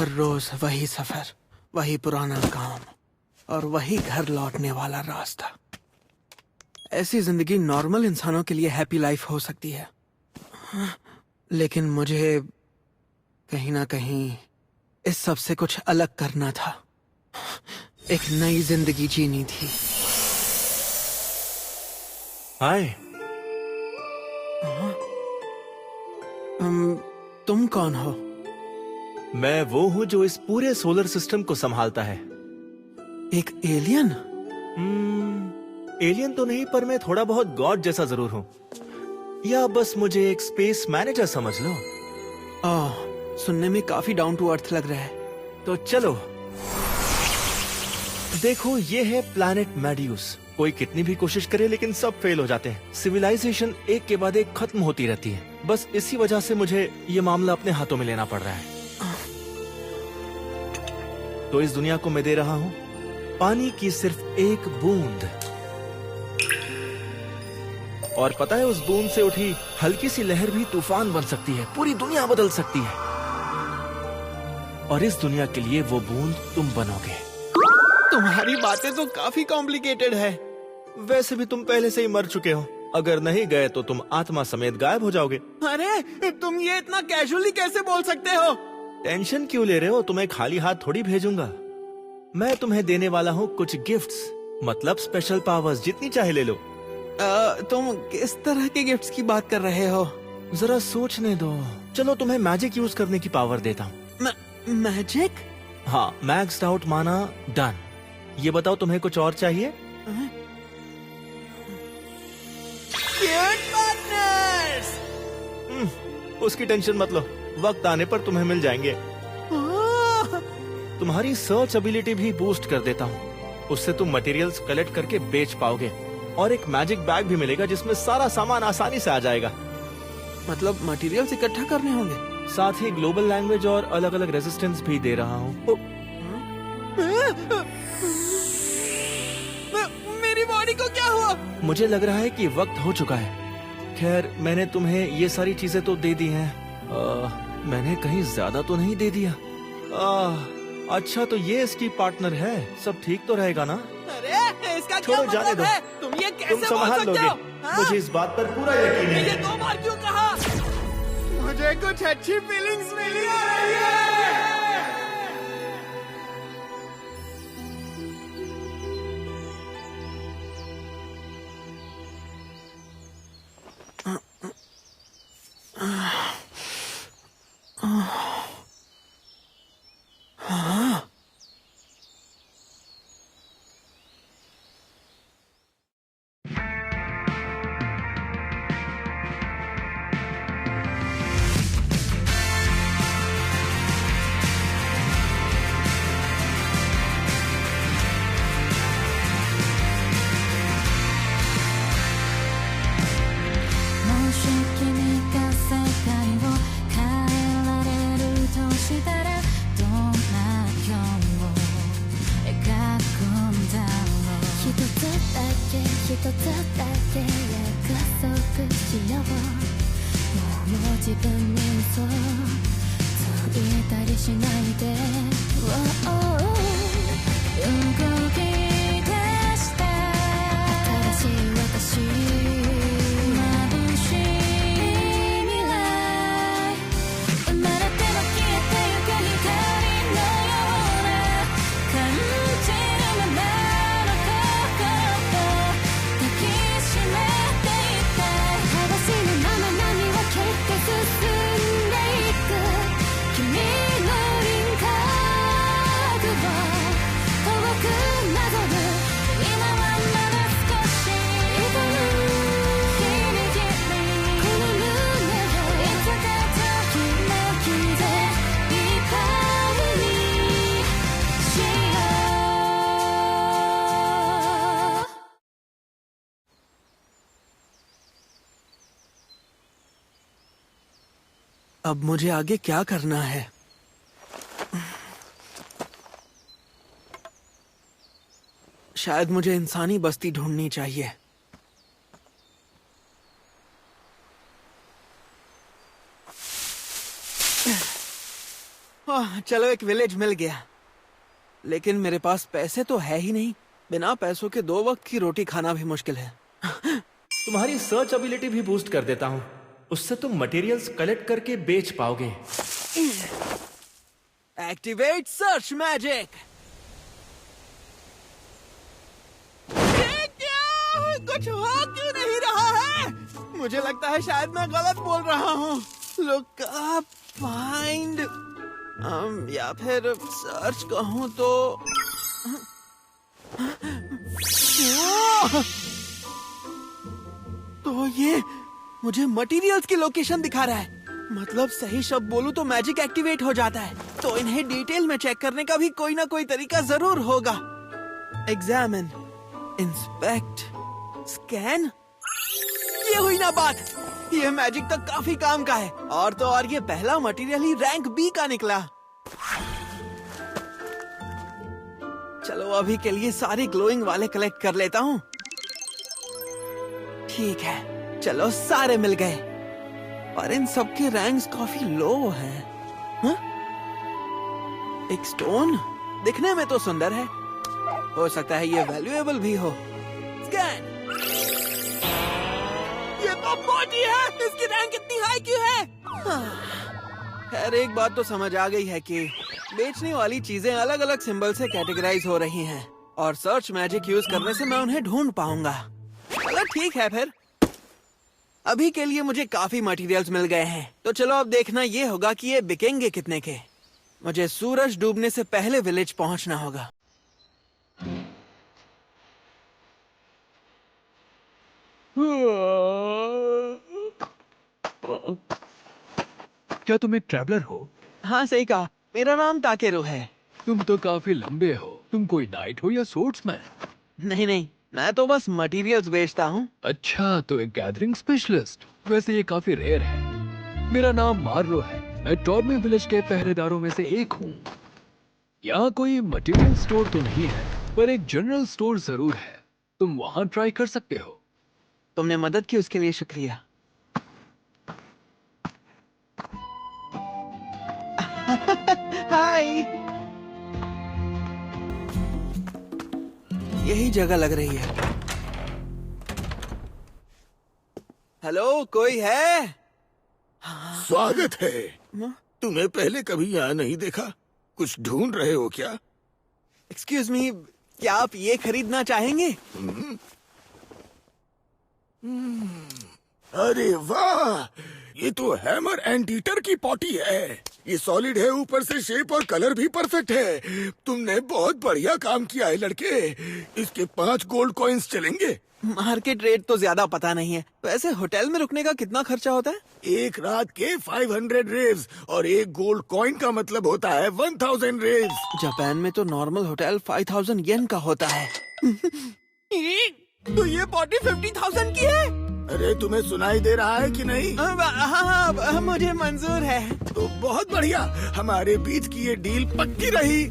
हर रोज वही सफर, वही पुराना काम और वही घर लौटने वाला रास्ता। ऐसी जिंदगी नॉर्मल इंसानों के लिए हैप्पी लाइफ हो सकती है, लेकिन मुझे कहीं ना कहीं इस सब से कुछ अलग करना था। एक नई जिंदगी जीनी थी। हाय। तुम कौन हो? मैं वो हूँ जो इस पूरे सोलर सिस्टम को संभालता है। एक एलियन? एलियन तो नहीं, पर मैं थोड़ा बहुत गॉड जैसा जरूर हूँ। या बस मुझे एक स्पेस मैनेजर समझ लो। सुनने में काफी डाउन टू अर्थ लग रहा है। तो चलो देखो, ये है प्लैनेट मैडियूस। कोई कितनी भी कोशिश करे लेकिन सब फेल हो जाते हैं। सिविलाइजेशन एक के बाद एक खत्म होती रहती है। बस इसी वजह से मुझे ये मामला अपने हाथों में लेना पड़ रहा है। तो इस दुनिया को मैं दे रहा हूँ पानी की सिर्फ एक बूंद। और पता है, उस बूंद से उठी हल्की सी लहर भी तूफान बन सकती है, पूरी दुनिया बदल सकती है। और इस दुनिया के लिए वो बूंद तुम बनोगे। तुम्हारी बातें तो काफी कॉम्प्लिकेटेड है। वैसे भी तुम पहले से ही मर चुके हो। अगर नहीं गए तो तुम आत्मा समेत गायब हो जाओगे। अरे तुम ये इतना कैजुअली कैसे बोल सकते हो? टेंशन क्यों ले रहे हो? तुम्हें खाली हाथ थोड़ी भेजूंगा। मैं तुम्हें देने वाला हूँ कुछ गिफ्ट्स, मतलब स्पेशल पावर्स। जितनी चाहे ले लो। तुम किस तरह के गिफ्ट्स की बात कर रहे हो? जरा सोचने दो। चलो तुम्हें मैजिक यूज करने की पावर देता हूँ। मैजिक? हाँ, मैक्स्ड आउट माना डन। ये बताओ, तुम्हें कुछ और चाहिए? उसकी टेंशन मत लो, वक्त आने पर तुम्हें मिल जाएंगे। तुम्हारी सर्च एबिलिटी भी बूस्ट कर देता हूँ। उससे तुम मटेरियल्स कलेक्ट करके बेच पाओगे। और एक मैजिक बैग भी मिलेगा जिसमें सारा सामान आसानी से आ जाएगा। मतलब मटेरियल्स इकट्ठा करने होंगे? साथ ही ग्लोबल लैंग्वेज और अलग अलग रेजिस्टेंस भी दे रहा हूँ। मेरी बॉडी को क्या हुआ? मुझे लग रहा है कि वक्त हो चुका है। खैर, मैंने तुम्हें ये सारी चीजें तो दे दी हैं। मैंने कहीं ज्यादा तो नहीं दे दिया। अच्छा, तो ये इसकी पार्टनर है। सब ठीक तो रहेगा ना? अरे इसका क्या छोड़ो, जाने मतलब दो। है? तुम ये कैसे तुम संभाल बोल सकते लोगे। हो? हाँ? मुझे इस बात पर पूरा यकीन है। ये 2 बार क्यों कहा? मुझे कुछ अच्छी फीलिंग्स मिली है। अब मुझे आगे क्या करना है? शायद मुझे इंसानी बस्ती ढूंढनी चाहिए। चलो एक विलेज मिल गया, लेकिन मेरे पास पैसे तो है ही नहीं। बिना पैसों के 2 वक्त की रोटी खाना भी मुश्किल है। तुम्हारी सर्च एबिलिटी भी बूस्ट कर देता हूँ, उससे तुम मटेरियल्स कलेक्ट करके बेच पाओगे। Activate search magic. कुछ हो क्यों नहीं रहा है? मुझे लगता है शायद मैं गलत बोल रहा हूँ। लुक अप, फाइंड, या फिर सर्च कहूँ तो ये मुझे मटेरियल्स की लोकेशन दिखा रहा है। मतलब सही शब्द बोलूं तो मैजिक एक्टिवेट हो जाता है। तो इन्हें डिटेल में चेक करने का भी कोई ना कोई तरीका जरूर होगा। एग्जामिन, इंस्पेक्ट, स्कैन, ये हुई ना बात। ये मैजिक तो काफी काम का है। और तो और ये पहला मटेरियल ही रैंक बी का निकला। चलो अभी के लिए सारे ग्लोइंग वाले कलेक्ट कर लेता हूँ। ठीक है, चलो सारे मिल गए, पर इन सबके रैंक्स काफी लो हैं। हाँ? एक स्टोन दिखने में तो सुंदर है, हो सकता है ये वैल्यूएबल भी हो। स्कैन, ये तो मोटी है, इसकी रैंक इतनी हाई क्यों है? खैर एक बात तो समझ आ गई है कि बेचने वाली चीजें अलग अलग सिंबल से कैटेगराइज हो रही हैं, और सर्च मैजिक यूज करने से मैं उन्हें ढूंढ पाऊंगा। चलो ठीक है, फिर अभी के लिए मुझे काफी मटेरियल्स मिल गए हैं, तो चलो अब देखना ये होगा कि ये बिकेंगे कितने के। मुझे सूरज डूबने से पहले विलेज पहुंचना होगा। क्या तुम एक ट्रैवलर हो? हाँ सही कहा, मेरा नाम ताकेरू है। तुम तो काफी लंबे हो। तुम कोई नाइट हो या स्पोर्ट्समैन? नहीं नहीं, मैं तो बस मटेरियल्स बेचता हूँ। अच्छा, तो एक गैदरिंग स्पेशलिस्ट। वैसे ये काफी रेयर है। मेरा नाम मार्लो है, मैं टॉर्मी विलेज के पहरेदारों में से एक हूँ। यहाँ कोई मटेरियल स्टोर तो नहीं है, पर एक जनरल स्टोर जरूर है। तुम वहाँ ट्राई कर सकते हो। तुमने मदद की उसके लिए शुक्रिया। हाय, यही जगह लग रही है। हेलो, कोई है? स्वागत है। हाँ? तुम्हें पहले कभी यहाँ नहीं देखा। कुछ ढूंढ रहे हो क्या? एक्सक्यूज मी, क्या आप ये खरीदना चाहेंगे? अरे वाह, ये तो हैमर एंड ईटर की पॉटी है। ये सॉलिड है, ऊपर से शेप और कलर भी परफेक्ट है। तुमने बहुत बढ़िया काम किया है लड़के। इसके 5 गोल्ड कॉइन्स चलेंगे। मार्केट रेट तो ज्यादा पता नहीं है। वैसे होटल में रुकने का कितना खर्चा होता है? एक रात के 500 रेव्स और 1 गोल्ड कॉइन का मतलब होता है 1000 रेव्स। जापान में तो नॉर्मल होटल 5000 येन का होता है। तो ये पॉटी 50,000 की है? अरे तुम्हें सुनाई दे रहा है कि नहीं? हाँ, मुझे मंजूर है। तो बहुत बढ़िया, हमारे बीच की ये डील पक्की रही।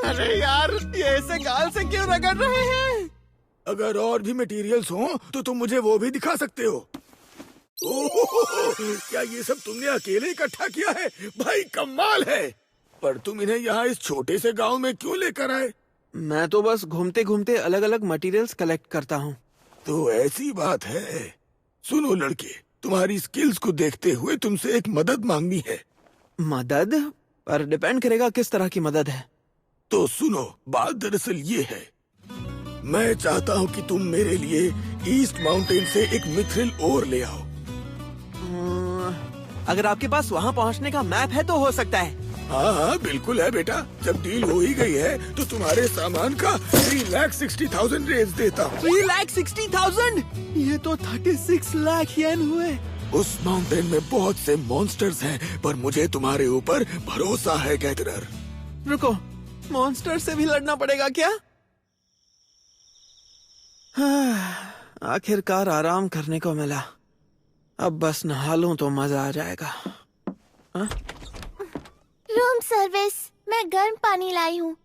अरे यार, ये ऐसे गाल से क्यों रगड़ रहे हैं? अगर और भी मटेरियल्स हों तो तुम मुझे वो भी दिखा सकते हो। ओह, क्या ये सब तुमने अकेले इकट्ठा किया है? भाई कमाल है। पर तुम इन्हें यहाँ इस छोटे से गांव में क्यों लेकर आए? मैं तो बस घूमते घूमते अलग अलग मटेरियल्स कलेक्ट करता हूँ। तो ऐसी बात है। सुनो लड़के, तुम्हारी स्किल्स को देखते हुए तुमसे एक मदद मांगनी है। मदद? पर डिपेंड करेगा किस तरह की मदद है। तो सुनो, बात दरअसल ये है, मैं चाहता हूँ कि तुम मेरे लिए ईस्ट माउंटेन से एक मिथ्रिल ओर ले आओ। अगर आपके पास वहाँ पहुँचने का मैप है तो हो सकता है। हाँ हाँ बिल्कुल है बेटा। जब डील हो ही गई है तो तुम्हारे सामान का 3,60,000 रेज देता हूँ। 3,60,000? ये तो 36 लाख येन हुए। उस माउंटेन में बहुत से मॉन्स्टर्स हैं, पर मुझे तुम्हारे ऊपर भरोसा है गैदरर। रुको, मॉन्स्टर से भी लड़ना पड़ेगा क्या? आखिरकार आराम करने को मिला। अब बस नहा लूं तो मजा आ जाएगा। रूम सर्विस, मैं गर्म पानी लाई हूँ।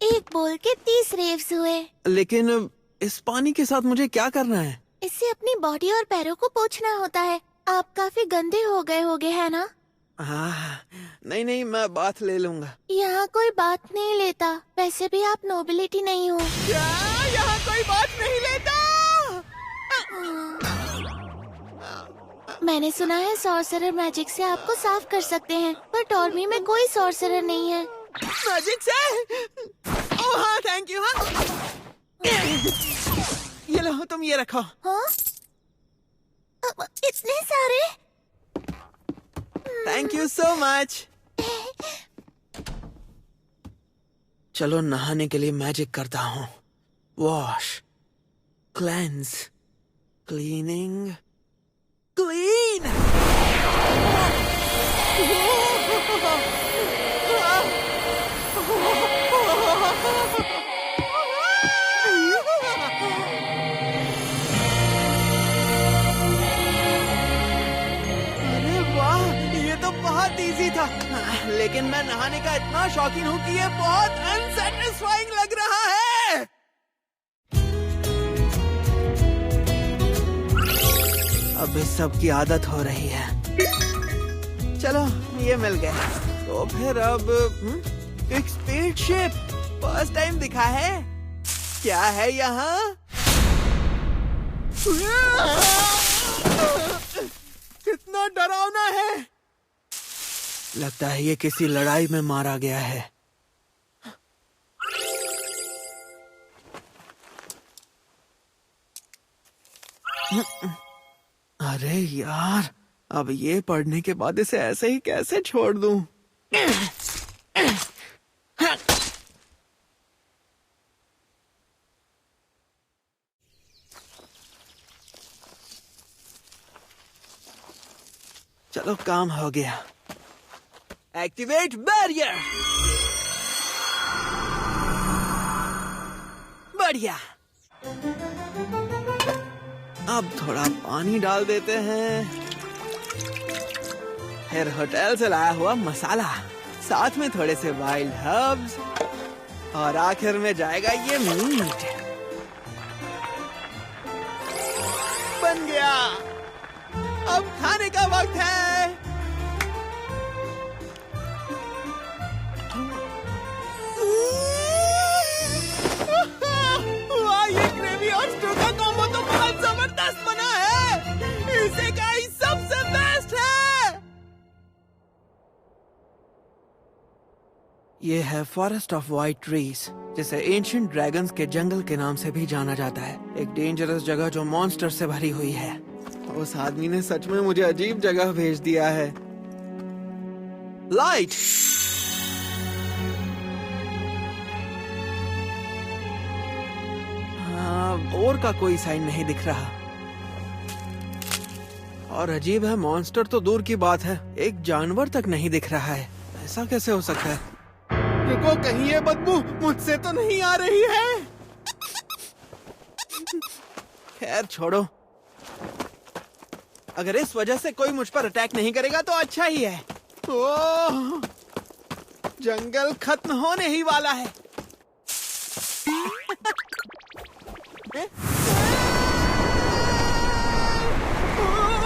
1 बोल के 30 रेव्स हुए। लेकिन इस पानी के साथ मुझे क्या करना है? इससे अपनी बॉडी और पैरों को पोंछना होता है। आप काफी गंदे हो गए होगे, है ना? नहीं नहीं, मैं बात ले लूंगा। यहाँ कोई बात नहीं लेता। वैसे भी आप नोबिलिटी नहीं हो। क्या यहाँ कोई बात नहीं लेता? मैंने सुना है सॉर्सरर मैजिक से आपको साफ कर सकते हैं, पर टॉर्मी में कोई सॉर्सरर नहीं है। मैजिक से? ओह हाँ, थैंक यू। हाँ, ये लो, तुम ये रखो। हाँ? इतने सारे? Thank you so much. चलो नहाने के लिए मैजिक करता हूँ। Wash, cleanse, cleaning, clean. अरे वाह, ये तो बहुत इजी था। लेकिन मैं नहाने का इतना शौकीन हूँ कि ये बहुत अनसेटिस्फाइंग लग रहा है। अब इस सब की आदत हो रही है। चलो, ये मिल गया। तो फिर अब एक स्पेसशिप फर्स्ट टाइम दिखा है। क्या है यहाँ? कितना डरावना है। लगता है ये किसी लड़ाई में मारा गया है। अरे यार, अब ये पढ़ने के बाद इसे ऐसे ही कैसे छोड़ दूं? चलो, काम हो गया। Activate barrier. बढ़िया। अब थोड़ा पानी डाल देते हैं, फिर होटल से लाया हुआ मसाला, साथ में थोड़े से वाइल्ड हर्ब्स, और आखिर में जाएगा ये मीट। बन गया। अब खाने का वक्त है। वाह, ये ग्रेवी और स्टू का कॉम्बो तो बहुत जबरदस्त बना है। इसे का ही सबसे बेस्ट है। ये है फॉरेस्ट ऑफ वाइट ट्रीज, जिसे एंशिएंट ड्रैगन्स के जंगल के नाम से भी जाना जाता है। एक डेंजरस जगह जो मॉन्स्टर से भरी हुई है। उस आदमी ने सच में मुझे अजीब जगह भेज दिया है। लाइट। और का कोई साइन नहीं दिख रहा। और अजीब है, मॉन्स्टर तो दूर की बात है, एक जानवर तक नहीं दिख रहा है। ऐसा कैसे हो सकता है? रुको, कहीं ये बदबू मुझसे तो नहीं आ रही है। खैर छोड़ो, अगर इस वजह से कोई मुझ पर अटैक नहीं करेगा तो अच्छा ही है। ओह, जंगल खत्म होने ही वाला है।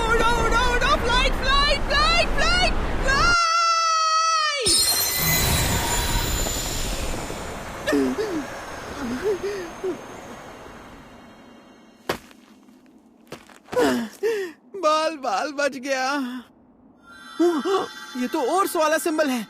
उड़ो उड़ो उड़ो, flight flight flight flight flight. बाल बाल बच गया। ये तो ओर्स वाला सिंबल है।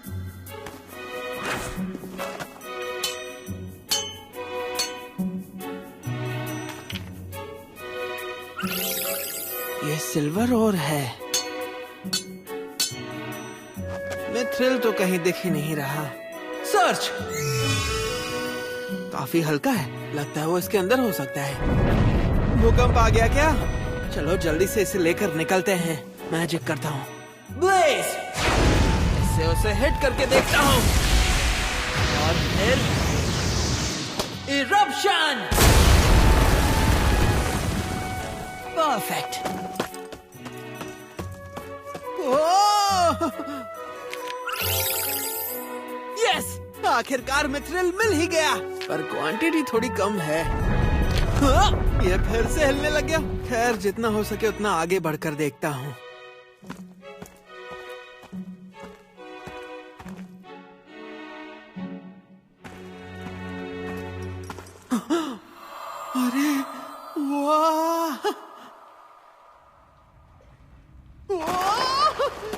ये सिल्वर ओर है। मिथ्रिल तो कहीं दिख ही नहीं रहा। सर्च। काफी हल्का है, लगता है वो इसके अंदर हो सकता है। भूकंप आ गया क्या? चलो जल्दी से इसे लेकर निकलते हैं। मैजिक करता हूँ। ब्लेज। इससे उसे हिट करके देखता हूँ। और फिर इरप्शन। परफेक्ट। ओह! यस! आखिरकार मिथ्रिल मिल ही गया, पर क्वांटिटी थोड़ी कम है। हाँ, ये फिर से हिलने लग गया। खैर, जितना हो सके उतना आगे बढ़कर देखता हूँ। वाह!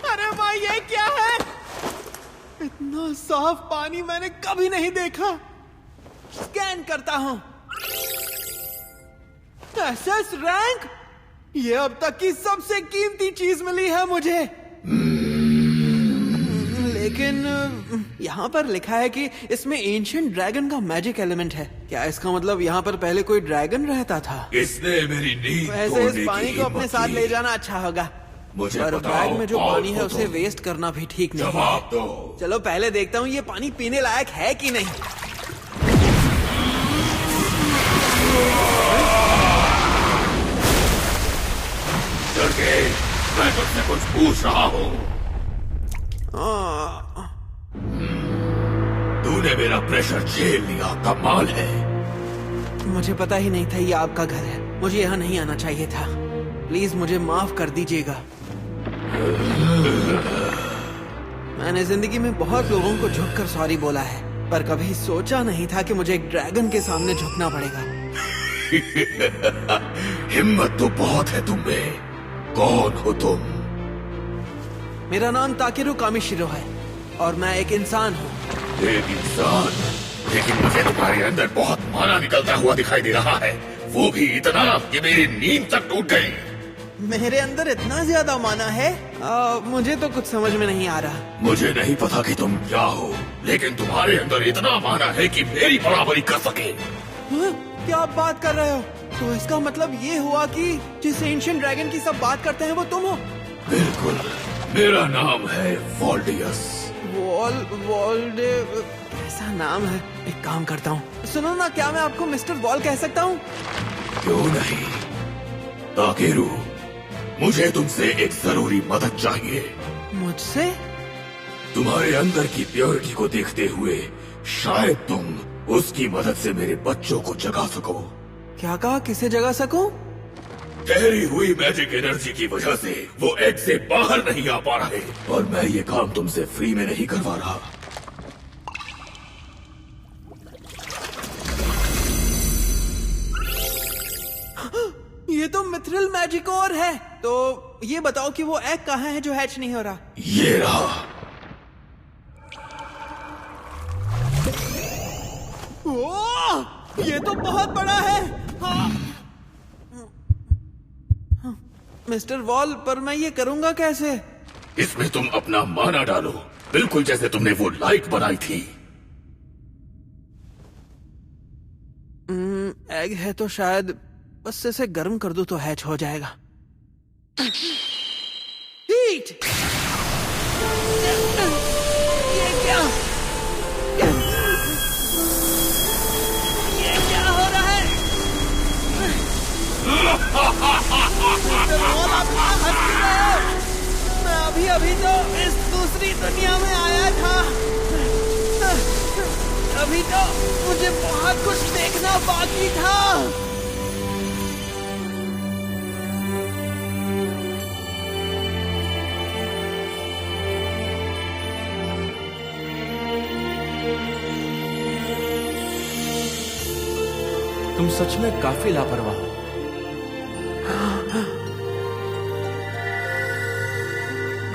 अरे माँ, ये क्या है? इतना साफ पानी मैंने कभी नहीं देखा। स्कैन करता हूँ। एसएस रैंक, ये अब तक की सबसे कीमती चीज मिली है मुझे। लेकिन यहाँ पर लिखा है कि इसमें एंशिएंट ड्रैगन का मैजिक एलिमेंट है। क्या इसका मतलब यहाँ पर पहले कोई ड्रैगन रहता था? इसने मेरी नींद वैसे इस पानी को अपने साथ ले जाना अच्छा होगा। मुझे पर बताओ, बैग में जो कौन पानी है हो उसे तुम? वेस्ट करना भी ठीक नहीं जवाब है। दो। चलो पहले देखता हूँ ये पानी पीने लायक है कि नहीं। लड़के, मैं तुझसे कुछ पूछ रहा हूँ। तूने मेरा प्रेशर झेल लिया, कमाल है। मुझे पता ही नहीं था ये आपका घर है। मुझे यहाँ नहीं आना चाहिए था। प्लीज मुझे माफ कर दीजिएगा। मैंने जिंदगी में बहुत लोगों को झुककर सॉरी बोला है, पर कभी सोचा नहीं था कि मुझे एक ड्रैगन के सामने झुकना पड़ेगा। हिम्मत तो बहुत है तुम में। कौन हो तुम? मेरा नाम ताकेरू कामिशिरो है और मैं एक इंसान हूँ। एक इंसान? लेकिन मुझे तुम्हारे अंदर बहुत माना निकलता हुआ दिखाई दे रहा है, वो भी इतना कि मेरी नींद तक टूट गई। मेरे अंदर इतना ज्यादा माना है? मुझे तो कुछ समझ में नहीं आ रहा। मुझे नहीं पता कि तुम क्या हो, लेकिन तुम्हारे अंदर इतना माना है कि मेरी बराबरी कर सके। हाँ? क्या आप बात कर रहे हो? तो इसका मतलब ये हुआ कि जिस एंशिएंट ड्रैगन की सब बात करते हैं वो तुम हो? बिल्कुल, मेरा नाम है वॉल्डियस। वॉल्डे कैसा नाम है? एक काम करता हूँ, सुनो ना, क्या मैं आपको मिस्टर वॉल कह सकता हूँ? क्यों नहीं? ताकेरू, मुझे तुमसे एक जरूरी मदद चाहिए। मुझसे? तुम्हारे अंदर की प्योरिटी को देखते हुए शायद तुम उसकी मदद से मेरे बच्चों को जगा सको। क्या कहा? किसे जगा सकूं? ठहरी हुई मैजिक एनर्जी की वजह से वो एग से बाहर नहीं आ पा रहे, और मैं ये काम तुमसे फ्री में नहीं करवा रहा। ये तो मिथ्रिल मैजिक और है। तो ये बताओ कि वो एग कहाँ है जो हैच नहीं हो रहा? ये रहा। ओह! ये तो बहुत बड़ा है। हाँ। मिस्टर वॉल, पर मैं ये करूंगा कैसे? इसमें तुम अपना माना डालो, बिल्कुल जैसे तुमने वो लाइट बनाई थी। एग है तो शायद बस इसे गर्म कर दूं तो हैच हो जाएगा। हीट! ये क्या? ये क्या हो रहा है? मिस्टर वॉल, आप इतना हंस क्यों रहे हो? मैं अभी तो इस दूसरी दुनिया में आया था। अभी तो मुझे बहुत कुछ देखना बाकी था। तुम सच में काफी लापरवाह हो।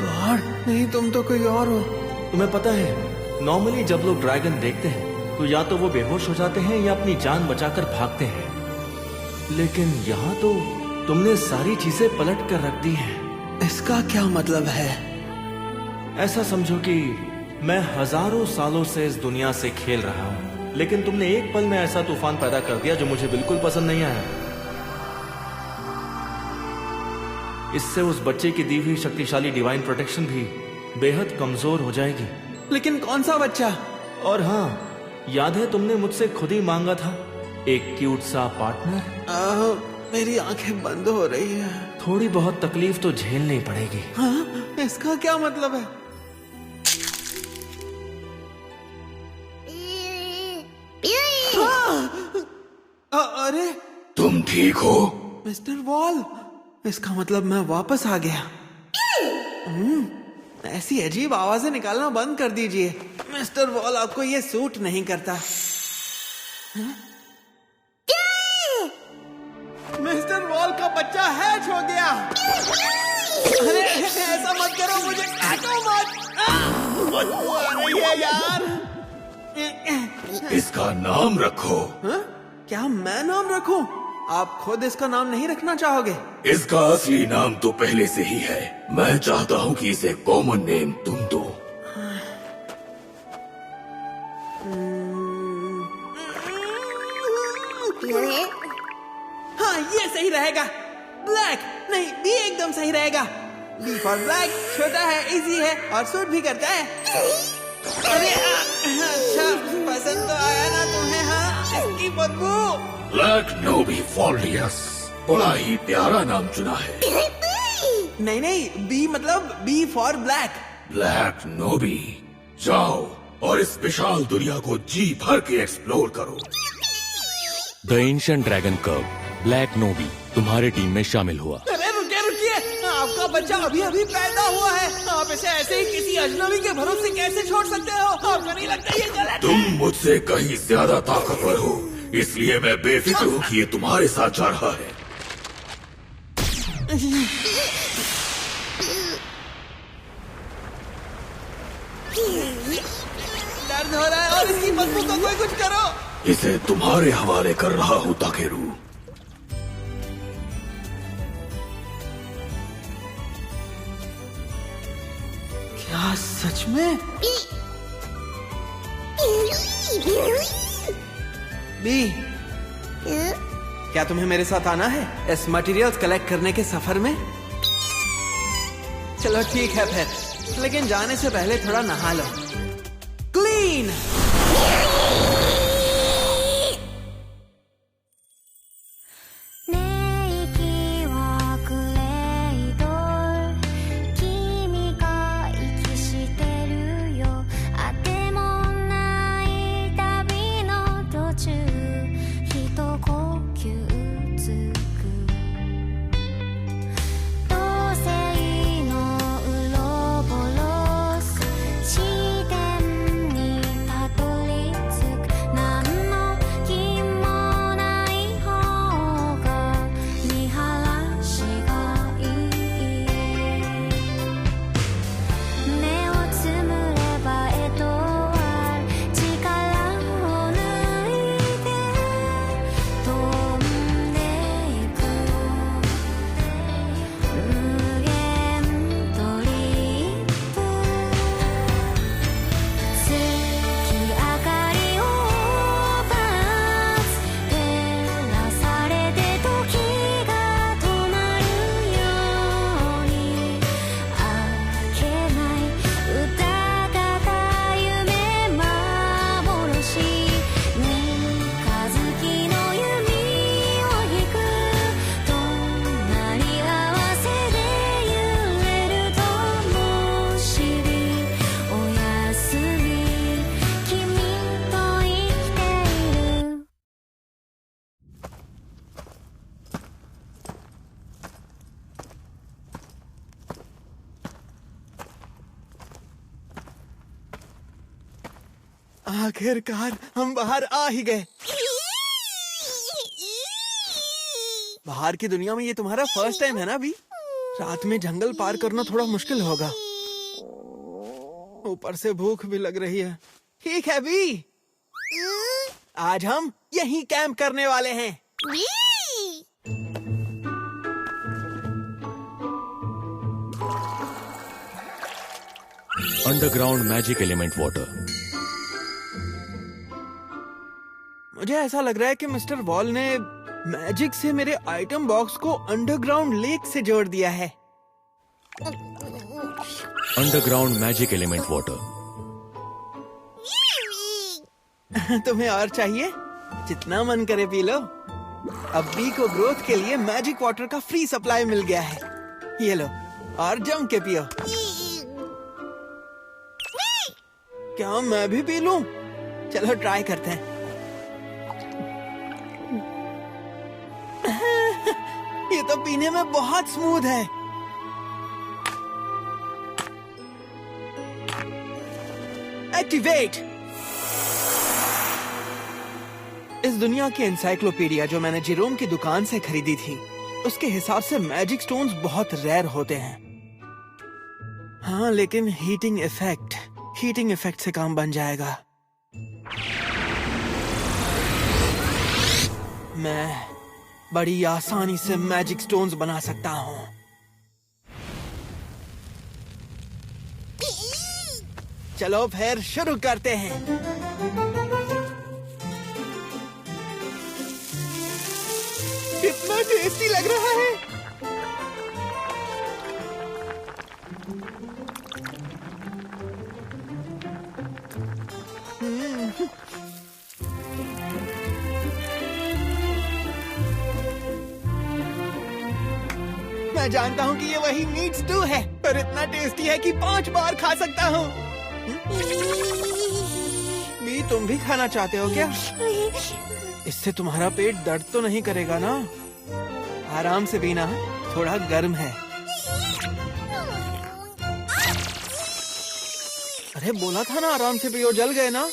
गॉड, नहीं, तुम तो कोई और हो। तुम्हें पता है, नॉर्मली जब लोग ड्रैगन देखते हैं तो या तो वो बेहोश हो जाते हैं या अपनी जान बचाकर भागते हैं, लेकिन यहाँ तो तुमने सारी चीजें पलट कर रख दी हैं। इसका क्या मतलब है? ऐसा समझो कि मैं हजारों सालों से इस दुनिया से खेल रहा हूँ, लेकिन तुमने एक पल में ऐसा तूफान पैदा कर दिया जो मुझे बिल्कुल पसंद नहीं आया। इससे उस बच्चे की दी हुई शक्तिशाली डिवाइन प्रोटेक्शन भी बेहद कमजोर हो जाएगी। लेकिन कौन सा बच्चा? और हाँ, याद है तुमने मुझसे खुद ही मांगा था एक क्यूट सा पार्टनर। मेरी आंखें बंद हो रही है। थोड़ी बहुत तकलीफ तो झेलनी पड़ेगी। हाँ? इसका क्या मतलब है? अरे तुम ठीक हो? मिस्टर वॉल, इसका मतलब मैं वापस आ गया। ऐसी अजीब आवाजें निकालना बंद कर दीजिए। मिस्टर वॉल, आपको ये सूट नहीं करता। मिस्टर मेरा हैच हो गया। अरे ऐसा मत करो, मुझे काटो मत। बदबू आ रही है यार। इसका नाम रखो। हाँ? क्या मैं नाम रखूं? आप खुद इसका नाम नहीं रखना चाहोगे? इसका असली नाम तो पहले से ही है। मैं चाहता हूँ कि इसे कॉमन नेम तुम दो। हाँ, ये सही रहेगा। ब्लैक नहीं, बी एकदम सही रहेगा। बी फॉर ब्लैक, छोटा है, इजी है और सूट भी करता है। अरे अच्छा, पसंद तो आया ना तुम्हें? हाँ, इसकी बदबू। ब्लैक नोबी फॉलियस, बड़ा ही प्यारा नाम चुना है। नहीं नहीं, बी मतलब बी फॉर ब्लैक। ब्लैक नोबी, जाओ और इस विशाल दुनिया को जी भर के एक्सप्लोर करो। द एंशिएंट ड्रैगन कब ब्लैक नोबी तुम्हारे टीम में शामिल हुआ। अरे रुकिए रुकिए, आपका बच्चा अभी अभी पैदा हुआ है। आप इसे ऐसे ही किसी अजनबी के भरोसे कैसे छोड़ सकते हो? आपको नहीं लगता ये गलत है? तुम मुझसे कहीं ज्यादा ताकतवर हो, इसलिए मैं बेफिक्र हूँ कि ये तुम्हारे साथ जा रहा है। दर्द हो रहा है और इसकी बदबू को कोई कुछ करो। इसे तुम्हारे हवाले कर रहा हूँ ताकेरू। क्या सच में? बी, क्या तुम्हें मेरे साथ आना है इस मटेरियल्स कलेक्ट करने के सफर में? चलो ठीक है फिर, लेकिन जाने से पहले थोड़ा नहा लो। क्लीन। आखिरकार हम बाहर आ ही गए। बाहर की दुनिया में ये तुम्हारा फर्स्ट टाइम है ना अभी? रात में जंगल पार करना थोड़ा मुश्किल होगा, ऊपर से भूख भी लग रही है। ठीक है बी, आज हम यहीं कैंप करने वाले हैं। Underground magic element water. मुझे ऐसा लग रहा है कि मिस्टर वॉल ने मैजिक से मेरे आइटम बॉक्स को अंडरग्राउंड लेक से जोड़ दिया है। Underground magic element water. तुम्हें और चाहिए? जितना मन करे पी लो। अब बी को ग्रोथ के लिए मैजिक वाटर का फ्री सप्लाई मिल गया है। ये लो और जम के पियो। क्या मैं भी पी लूं? चलो ट्राई करते हैं। ये तो पीने में बहुत स्मूथ है। एक्टिवेट। इस दुनिया की एनसाइक्लोपीडिया जो मैंने जेरोम की दुकान से खरीदी थी, उसके हिसाब से मैजिक स्टोन्स बहुत रेयर होते हैं। हाँ, लेकिन हीटिंग इफेक्ट से काम बन जाएगा। मैं बड़ी आसानी से मैजिक स्टोन्स बना सकता हूँ। चलो फिर शुरू करते हैं। कितना टेस्टी लग रहा है। मैं जानता हूँ कि ये वही मीट स्टू है, पर इतना टेस्टी है कि 5 बार खा सकता हूँ। भी तुम भी खाना चाहते हो क्या? इससे तुम्हारा पेट दर्द तो नहीं करेगा ना? आराम से पीना, थोड़ा गर्म है। अरे बोला था ना आराम से पियो, जल गए ना?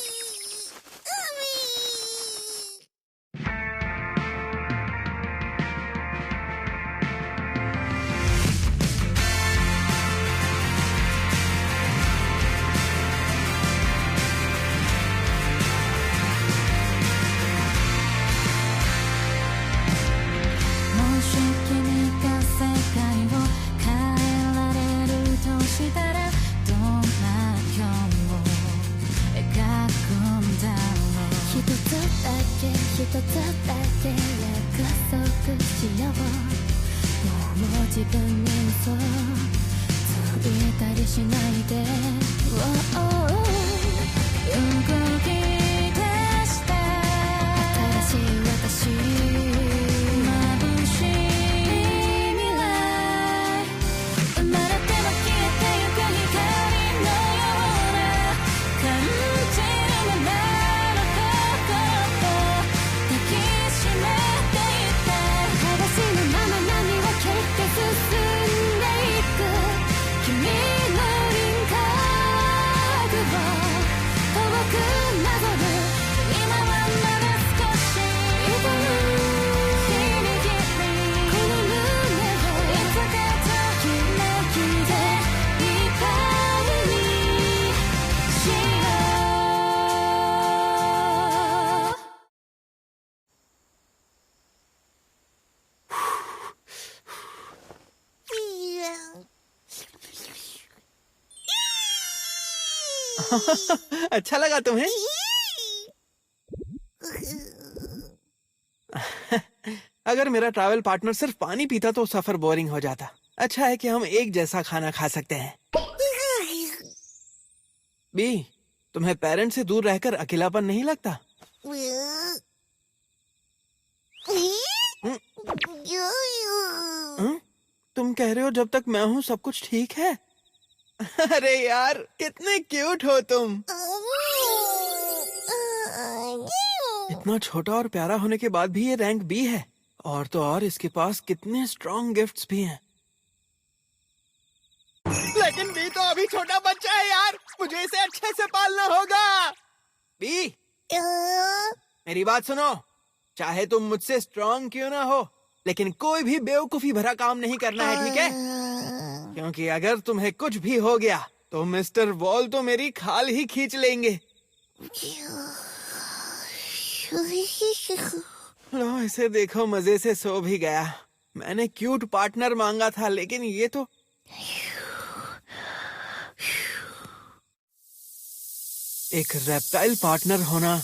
अच्छा लगा तुम्हें? अगर मेरा ट्रैवल पार्टनर सिर्फ पानी पीता तो सफर बोरिंग हो जाता। अच्छा है कि हम एक जैसा खाना खा सकते हैं। बी, तुम्हें पेरेंट्स से दूर रहकर अकेलापन नहीं लगता? तुम कह रहे हो जब तक मैं हूँ सब कुछ ठीक है? अरे यार, कितने क्यूट हो तुम। इतना छोटा और प्यारा होने के बाद भी ये रैंक बी है। और तो और इसके पास कितने स्ट्रॉन्ग गिफ्ट्स भी हैं। लेकिन बी तो अभी छोटा बच्चा है यार, मुझे इसे अच्छे से पालना होगा। बी, मेरी बात सुनो। चाहे तुम मुझसे स्ट्रॉन्ग क्यों ना हो, लेकिन कोई भी बेवकूफी भरा काम नहीं करना है, ठीक है? क्योंकि अगर तुम्हें कुछ भी हो गया तो मिस्टर वॉल तो मेरी खाल ही खींच लेंगे। लो इसे देखो, मजे से सो भी गया। मैंने क्यूट पार्टनर मांगा था, लेकिन ये तो एक रेप्टाइल पार्टनर होना।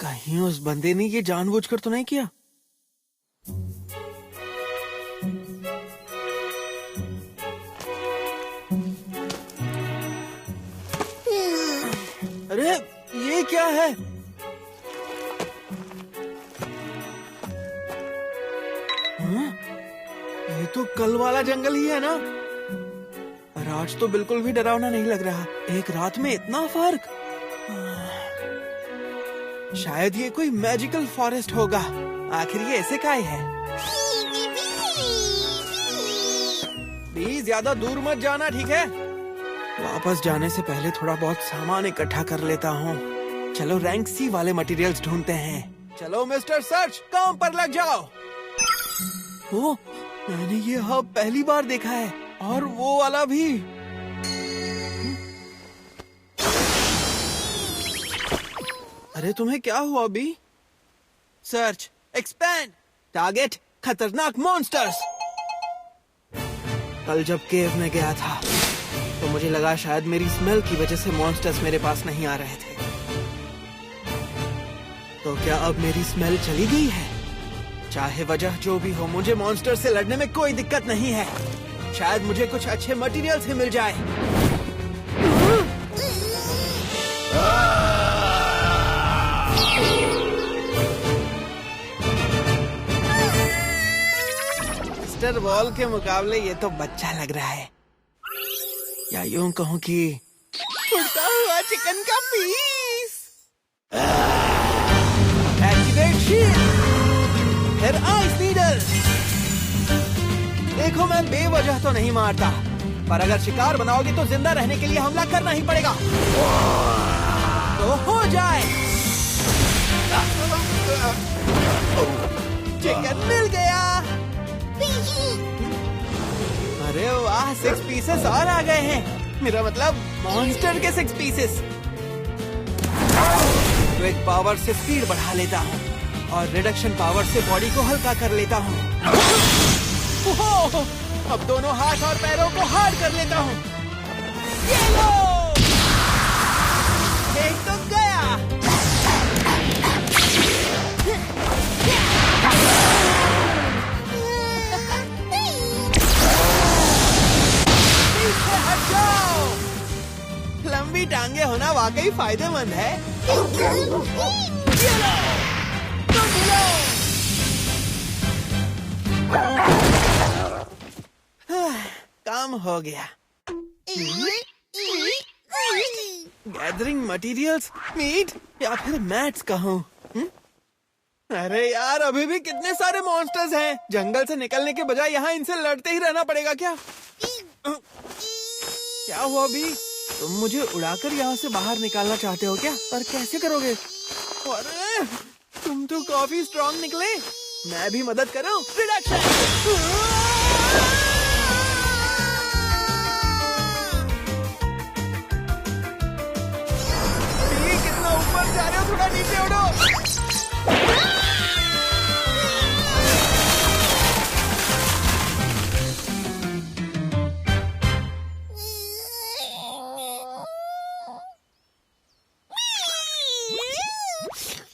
कहीं उस बंदे ने ये जानबूझकर तो नहीं किया? अरे ये क्या है? ये तो कल वाला जंगल ही है ना? पर आज तो बिल्कुल भी डरावना नहीं लग रहा। एक रात में इतना फर्क। शायद ये कोई मैजिकल फॉरेस्ट होगा। आखिर ये ऐसे काहे है? प्लीज ज्यादा दूर मत जाना, ठीक है? वापस जाने से पहले थोड़ा बहुत सामान इकट्ठा कर लेता हूँ। चलो रैंक सी वाले मटेरियल्स ढूंढते हैं। चलो मिस्टर सर्च, काम पर लग जाओ। ओ, मैंने ये हब पहली बार देखा है, और वो वाला भी। अरे तुम्हें क्या हुआ अभी? सर्च, एक्सपैंड, टारगेट, खतरनाक मॉन्स्टर्स। कल जब केव में गया था तो मुझे लगा शायद मेरी स्मेल की वजह से मॉन्स्टर्स मेरे पास नहीं आ रहे थे। तो क्या अब मेरी स्मेल चली गई है? चाहे वजह जो भी हो, मुझे मॉन्स्टर से लड़ने में कोई दिक्कत नहीं है। शायद मुझे कुछ अच्छे मटेरियल से मिल जाए। मिस्टर वॉल के मुकाबले ये तो बच्चा लग रहा है, या यूं कहूं कि उड़ता हुआ चिकन का पीस। एक्टिवेट शील्ड, फिर आइस नीडल। देखो, मैं बेवजह तो नहीं मारता, पर अगर शिकार बनाओगे तो जिंदा रहने के लिए हमला करना ही पड़ेगा। तो हो जाए। चिकन मिल गया। अरे वाह, 6 पीसेस और आ गए हैं। मेरा मतलब मॉन्स्टर के 6 पीसेस। क्विक पावर से स्पीड बढ़ा लेता हूँ और रिडक्शन पावर से बॉडी को हल्का कर लेता हूँ। अब दोनों हाथ और पैरों को हार्ड कर लेता हूँ। ये लो, एक तो गया। पीछे हट जाओ। लंबी टांगे होना वाकई फायदेमंद है। ये लो, तुम लो। काम हो गया। गैदरिंग मटेरियल्स, मीट या फिर मैट्स कहूँ। अरे यार, अभी भी कितने सारे मॉन्स्टर्स हैं। जंगल से निकलने के बजाय यहाँ इनसे लड़ते ही रहना पड़ेगा क्या? क्या हुआ अभी? तुम मुझे उड़ाकर यहाँ से बाहर निकालना चाहते हो क्या? पर कैसे करोगे? अरे तुम तो काफी स्ट्रांग निकले। मैं भी मदद करूं? कितना ऊपर जा रहे हो, थोड़ा नीचे उड़ो।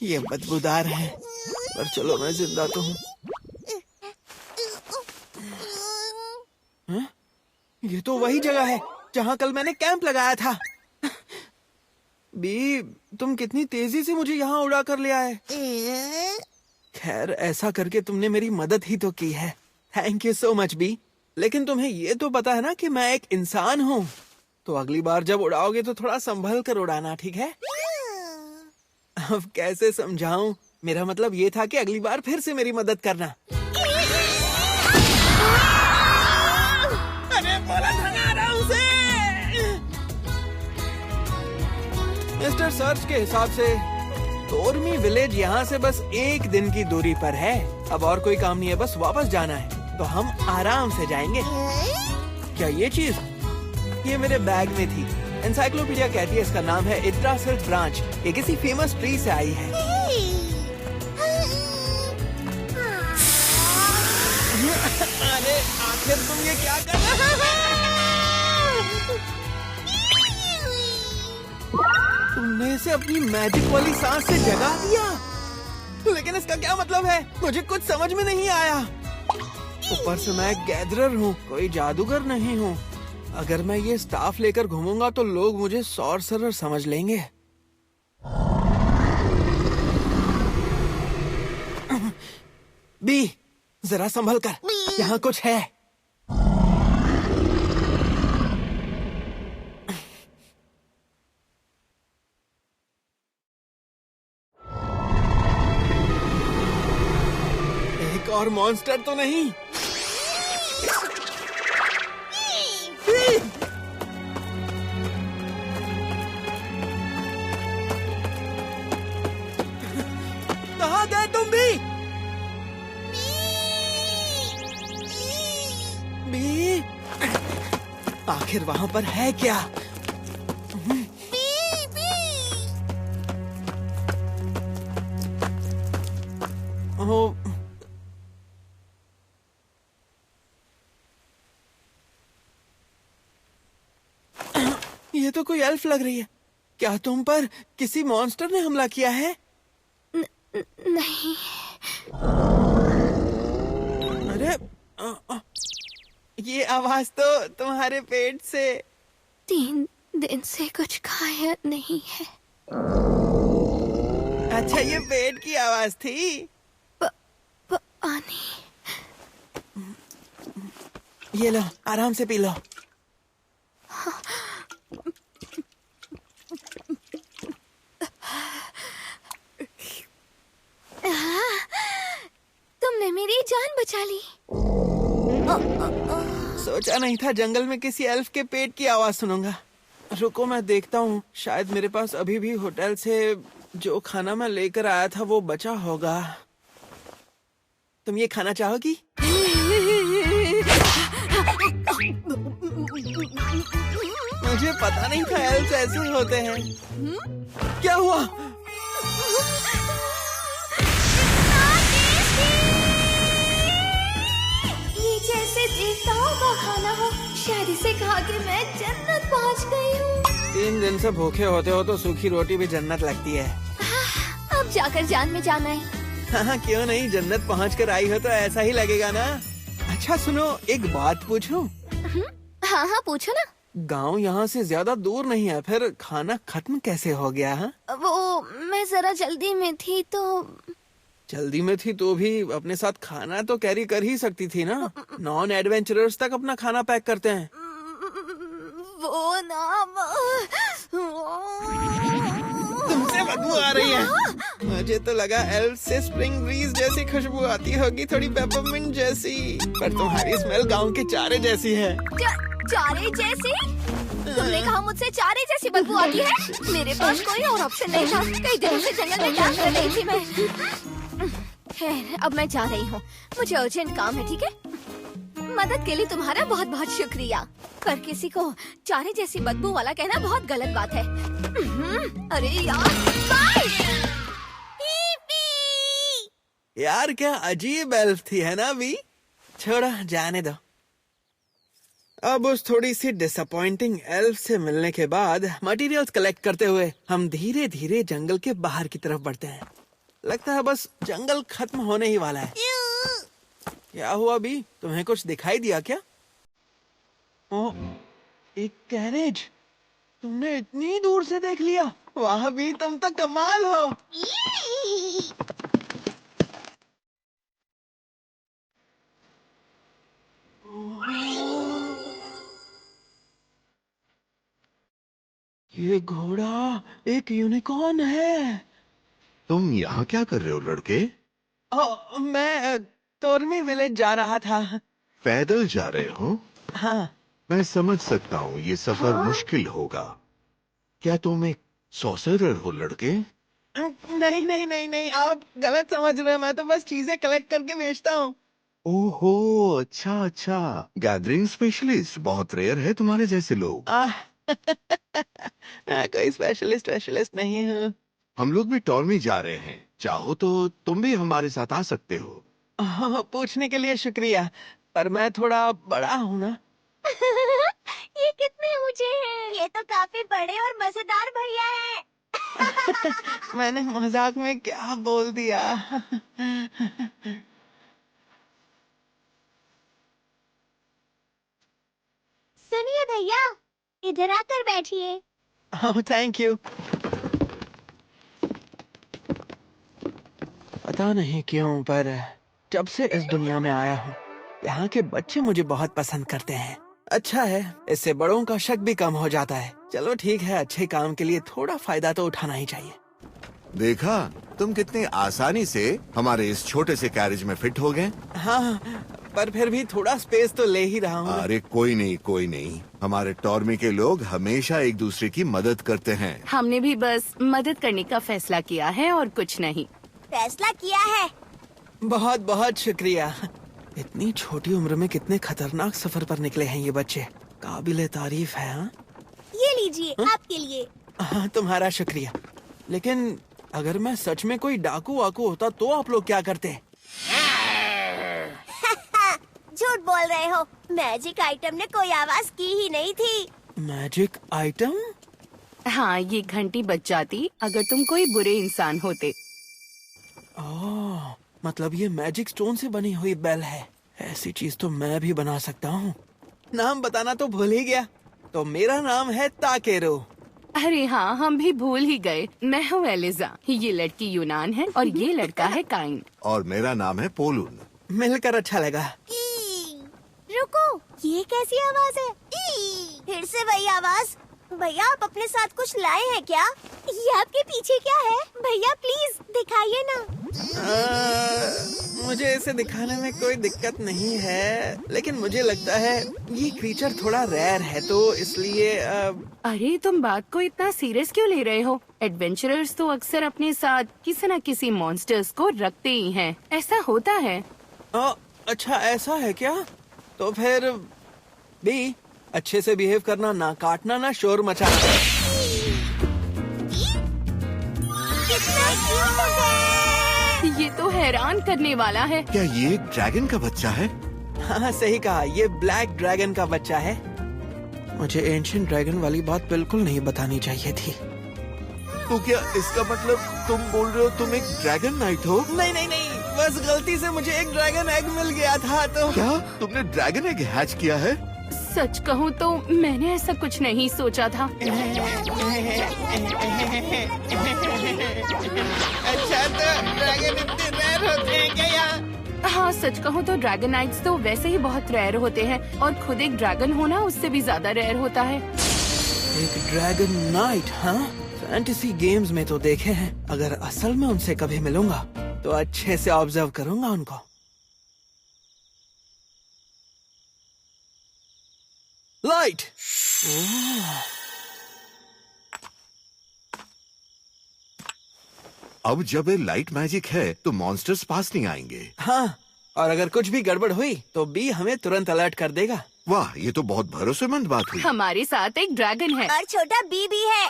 ये बदबूदार है, पर चलो मैं जिंदा तो हूँ। ये तो वही जगह है जहाँ कल मैंने कैंप लगाया था। बी, तुम कितनी तेजी से मुझे यहाँ उड़ा कर ले आए। खैर, ऐसा करके तुमने मेरी मदद ही तो की है। Thank you so much B. लेकिन तुम्हें ये तो पता है ना कि मैं एक इंसान हूँ, तो अगली बार जब उड़ाओगे तो थोड़ा संभल कर उड़ाना, ठीक है? अब कैसे समझाऊं? मेरा मतलब ये था कि अगली बार फिर से मेरी मदद करना। अरे बोला था ना आराम से। मिस्टर सर्च के हिसाब से तोरमी विलेज यहाँ से बस 1 दिन की दूरी पर है। अब और कोई काम नहीं है, बस वापस जाना है, तो हम आराम से जाएंगे। क्या ये चीज? ये मेरे बैग में थी। एनसाइक्लोपीडिया कहती है इसका नाम है इट्रासिल ब्रांच। ये किसी फेमस ट्री से आई है। अरे आखिर तुम ये क्या कर रहे हो? तुमने इसे अपनी मैजिक वाली सांस से जगा दिया। लेकिन इसका क्या मतलब है? मुझे कुछ समझ में नहीं आया। ऊपर से मैं गैदरर हूँ, कोई जादूगर नहीं हूँ। अगर मैं ये स्टाफ लेकर घूमूंगा तो लोग मुझे सॉर्सरर समझ लेंगे। बी, जरा संभल कर, यहाँ कुछ है। एक और मॉन्स्टर तो नहीं? कहाँ गए तुम भी? बी, आखिर वहाँ पर है क्या? ओह, ये तो कोई एल्फ लग रही है। क्या तुम पर किसी मॉन्स्टर ने हमला किया है? नहीं। अरे ये आवाज तो तुम्हारे पेट से। 3 दिन से कुछ खाया नहीं है। अच्छा, ये पेट की आवाज थी। पानी। ये लो, आराम से पी लो। तुमने मेरी जान बचा ली। सोचा नहीं था जंगल में किसी एल्फ के पेट की आवाज सुनूंगा। रुको, मैं देखता हूँ, शायद मेरे पास अभी भी होटल से जो खाना मैं लेकर आया था वो बचा होगा। तुम ये खाना चाहोगी? मुझे पता नहीं था एल्फ ऐसे होते हैं। क्या हुआ? ये जैसे देवताओं का खाना हो। शायद इसे खा के मैं जन्नत पहुंच गई हूँ। 3 दिन से भूखे होते हो तो सूखी रोटी भी जन्नत लगती है। अब जाकर जान में जाना है। हाँ, क्यों नहीं, जन्नत पहुँच कर आई हो तो ऐसा ही लगेगा ना। अच्छा सुनो, एक बात पूछूं? हाँ हाँ, पूछो ना। गांव यहाँ से ज्यादा दूर नहीं है, फिर खाना खत्म कैसे हो गया? हाँ, वो मैं जरा जल्दी में थी तो। जल्दी में थी तो भी अपने साथ खाना तो कैरी कर ही सकती थी ना। नॉन एडवेंचरर्स तक अपना खाना पैक करते हैं। वो ना, तुमसे बदबू आ रही है। मुझे तो लगा एल्फ से स्प्रिंग ब्रीज जैसी खुशबू आती होगी, थोड़ी पेपरमिंट जैसी, पर तुम्हारी स्मेल गांव के चारे जैसी है। चारे जैसी? तुमने कहा मुझसे चारे जैसी बदबू आती है? मेरे पास कोई और ऑप्शन नहीं था। कई दिनों से जंगल में काम कर रही थी मैं। खैर, अब मैं जा रही हूँ, मुझे अर्जेंट काम है। ठीक है, मदद के लिए तुम्हारा बहुत बहुत शुक्रिया, पर किसी को चारे जैसी बदबू वाला कहना बहुत गलत बात है। अरे यार, बाय। यार क्या अजीब एल्फ थी, है ना? अभी छोड़ो, जाने दो। अब उस थोड़ी सी डिसअपॉइंटिंग एल्फ से मिलने के बाद मटेरियल्स कलेक्ट करते हुए हम धीरे धीरे जंगल के बाहर की तरफ बढ़ते हैं। लगता है बस जंगल खत्म होने ही वाला है। क्या हुआ अभी? तुम्हें कुछ दिखाई दिया क्या? ओ, एक कैरेज। तुमने इतनी दूर से देख लिया? वाह भी, तुम तो कमाल हो। ये घोड़ा एक यूनिकॉर्न है। तुम यहाँ क्या कर रहे हो लड़के? मैं तोरमी विलेज जा रहा था। पैदल जा रहे हो? हाँ। मैं समझ सकता हूँ ये सफर मुश्किल होगा। क्या तुम एक सॉर्सरर हो लड़के? नहीं नहीं नहीं नहीं, आप गलत समझ रहे हैं। मैं तो बस चीजें कलेक्ट करके बेचता हूँ। ओहो, अच्छा अच्छा। Gathering specialist. बहुत रेयर है तुम्हारे जैसे लोग। मैं कोई स्पेशलिस्ट नहीं हूँ। हम लोग भी टॉर्मी जा रहे हैं, चाहो तो तुम भी हमारे साथ आ सकते हो। पूछने के लिए शुक्रिया, पर मैं थोड़ा बड़ा हूँ ना। ये कितने ऊंचे हैं? ये तो काफी बड़े और मजेदार भैया हैं। मैंने मजाक में क्या बोल दिया? सुनिए भैया, इधर आकर बैठिए। Thank you. पता नहीं क्यों, पर जब से इस दुनिया में आया हूँ यहाँ के बच्चे मुझे बहुत पसंद करते हैं। अच्छा है, इससे बड़ों का शक भी कम हो जाता है। चलो ठीक है, अच्छे काम के लिए थोड़ा फायदा तो उठाना ही चाहिए। देखा, तुम कितनी आसानी से हमारे इस छोटे से कैरेज में फिट हो गए। हाँ, पर फिर भी थोड़ा स्पेस तो ले ही रहा हूँ। अरे कोई नहीं कोई नहीं, हमारे टॉर्मी के लोग हमेशा एक दूसरे की मदद करते हैं। हमने भी बस मदद करने का फैसला किया है और कुछ नहीं। फैसला किया है। बहुत बहुत शुक्रिया। इतनी छोटी उम्र में कितने खतरनाक सफर पर निकले हैं ये बच्चे। काबिले तारीफ है। हाँ ये लीजिए आपके लिए। हाँ, तुम्हारा शुक्रिया। लेकिन अगर मैं सच में कोई डाकू वाकू होता तो आप लोग क्या करते? झूठ बोल रहे हो, मैजिक आइटम ने कोई आवाज की ही नहीं थी। Magic item? हाँ, ये घंटी बच जाती अगर तुम कोई बुरे इंसान होते। ओह, मतलब ये मैजिक स्टोन से बनी हुई बेल है। ऐसी चीज तो मैं भी बना सकता हूँ। नाम बताना तो भूल ही गया। तो मेरा नाम है ताकेरो। अरे हाँ, हम भी भूल ही गए। मैं हूँ एलिजा, ये लड़की यूनान है और ये लड़का है काइन। और मेरा नाम है पोलून। मिलकर अच्छा लगा। रुको, ये कैसी आवाज है? फिर से वही आवाज। भैया, आप अपने साथ कुछ लाए हैं क्या? ये आपके पीछे क्या है? भैया प्लीज दिखाइए ना। मुझे इसे दिखाने में कोई दिक्कत नहीं है, लेकिन मुझे लगता है ये क्रीचर थोड़ा रेयर है, तो इसलिए अरे तुम बात को इतना सीरियस क्यों ले रहे हो? एडवेंचरर्स तो अक्सर अपने साथ किसी न किसी मॉन्स्टर्स को रखते ही हैं। ऐसा होता है। अच्छा ऐसा है क्या? तो फिर भी अच्छे से बिहेव करना, ना काटना, ना शोर मचाना। कितना क्यूट है। ये तो हैरान करने वाला है। क्या ये एक ड्रैगन का बच्चा है? हाँ सही कहा, ये ब्लैक ड्रैगन का बच्चा है। मुझे एंशिएंट ड्रैगन वाली बात बिल्कुल नहीं बतानी चाहिए थी। तो क्या इसका मतलब तुम बोल रहे हो तुम एक ड्रैगन नाइट हो? नहीं नहीं नहीं, बस गलती से मुझे एक ड्रैगन एग मिल गया था तो। क्या तुमने ड्रैगन एग हैच किया है? सच कहूँ तो मैंने ऐसा कुछ नहीं सोचा था। अच्छा, तो ड्रैगन इतने रेयर होते हैं क्या यहाँ? हाँ, सच कहूँ तो ड्रैगनाइट्स तो वैसे ही बहुत रेयर होते हैं और खुद एक ड्रैगन होना उससे भी ज्यादा रेयर होता है। एक ड्रैगन नाइट? हाँ, फैंटेसी गेम्स में तो देखे हैं। अगर असल में उनसे कभी मिलूंगा तो अच्छे से ऑब्जर्व करूंगा उनको। लाइट। अब जब ये लाइट मैजिक है तो मॉन्स्टर्स पास नहीं आएंगे। हाँ, और अगर कुछ भी गड़बड़ हुई तो बी हमें तुरंत अलर्ट कर देगा। वाह, ये तो बहुत भरोसेमंद बात हुई। हमारे साथ एक ड्रैगन है। और छोटा बी भी है।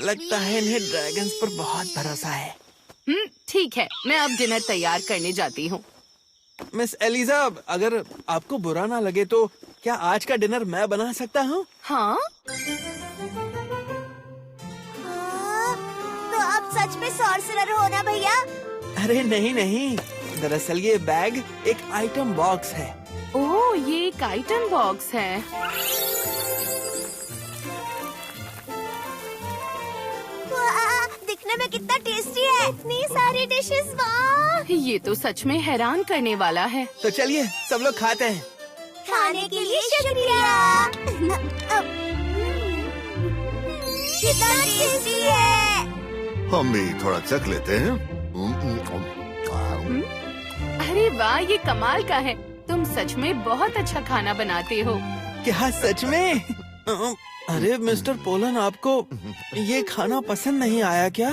लगता है इन्हें ड्रैगन्स पर बहुत भरोसा है। ठीक है, मैं अब डिनर तैयार करने जाती हूँ। मिस एलिजा, अगर आपको बुरा ना लगे तो क्या आज का डिनर मैं बना सकता हूँ? हाँ, तो आप सच में सॉर्सरर हो ना भैया? अरे नहीं नहीं, दरअसल ये बैग एक आइटम बॉक्स है। ओह, ये एक आइटम बॉक्स है। वाह, दिखने में कितना टेस्टी है। इतनी सारी डिशेस, वाह। ये तो सच में हैरान करने वाला है। तो चलिए सब लोग खाते हैं। खाने के लिए शुक्रिया। कितना टेस्टी है। हम भी थोड़ा चख लेते हैं। अरे वाह, ये कमाल का है। तुम सच में बहुत अच्छा खाना बनाते हो। क्या सच में? अरे मिस्टर पोलन, आपको ये खाना पसंद नहीं आया क्या?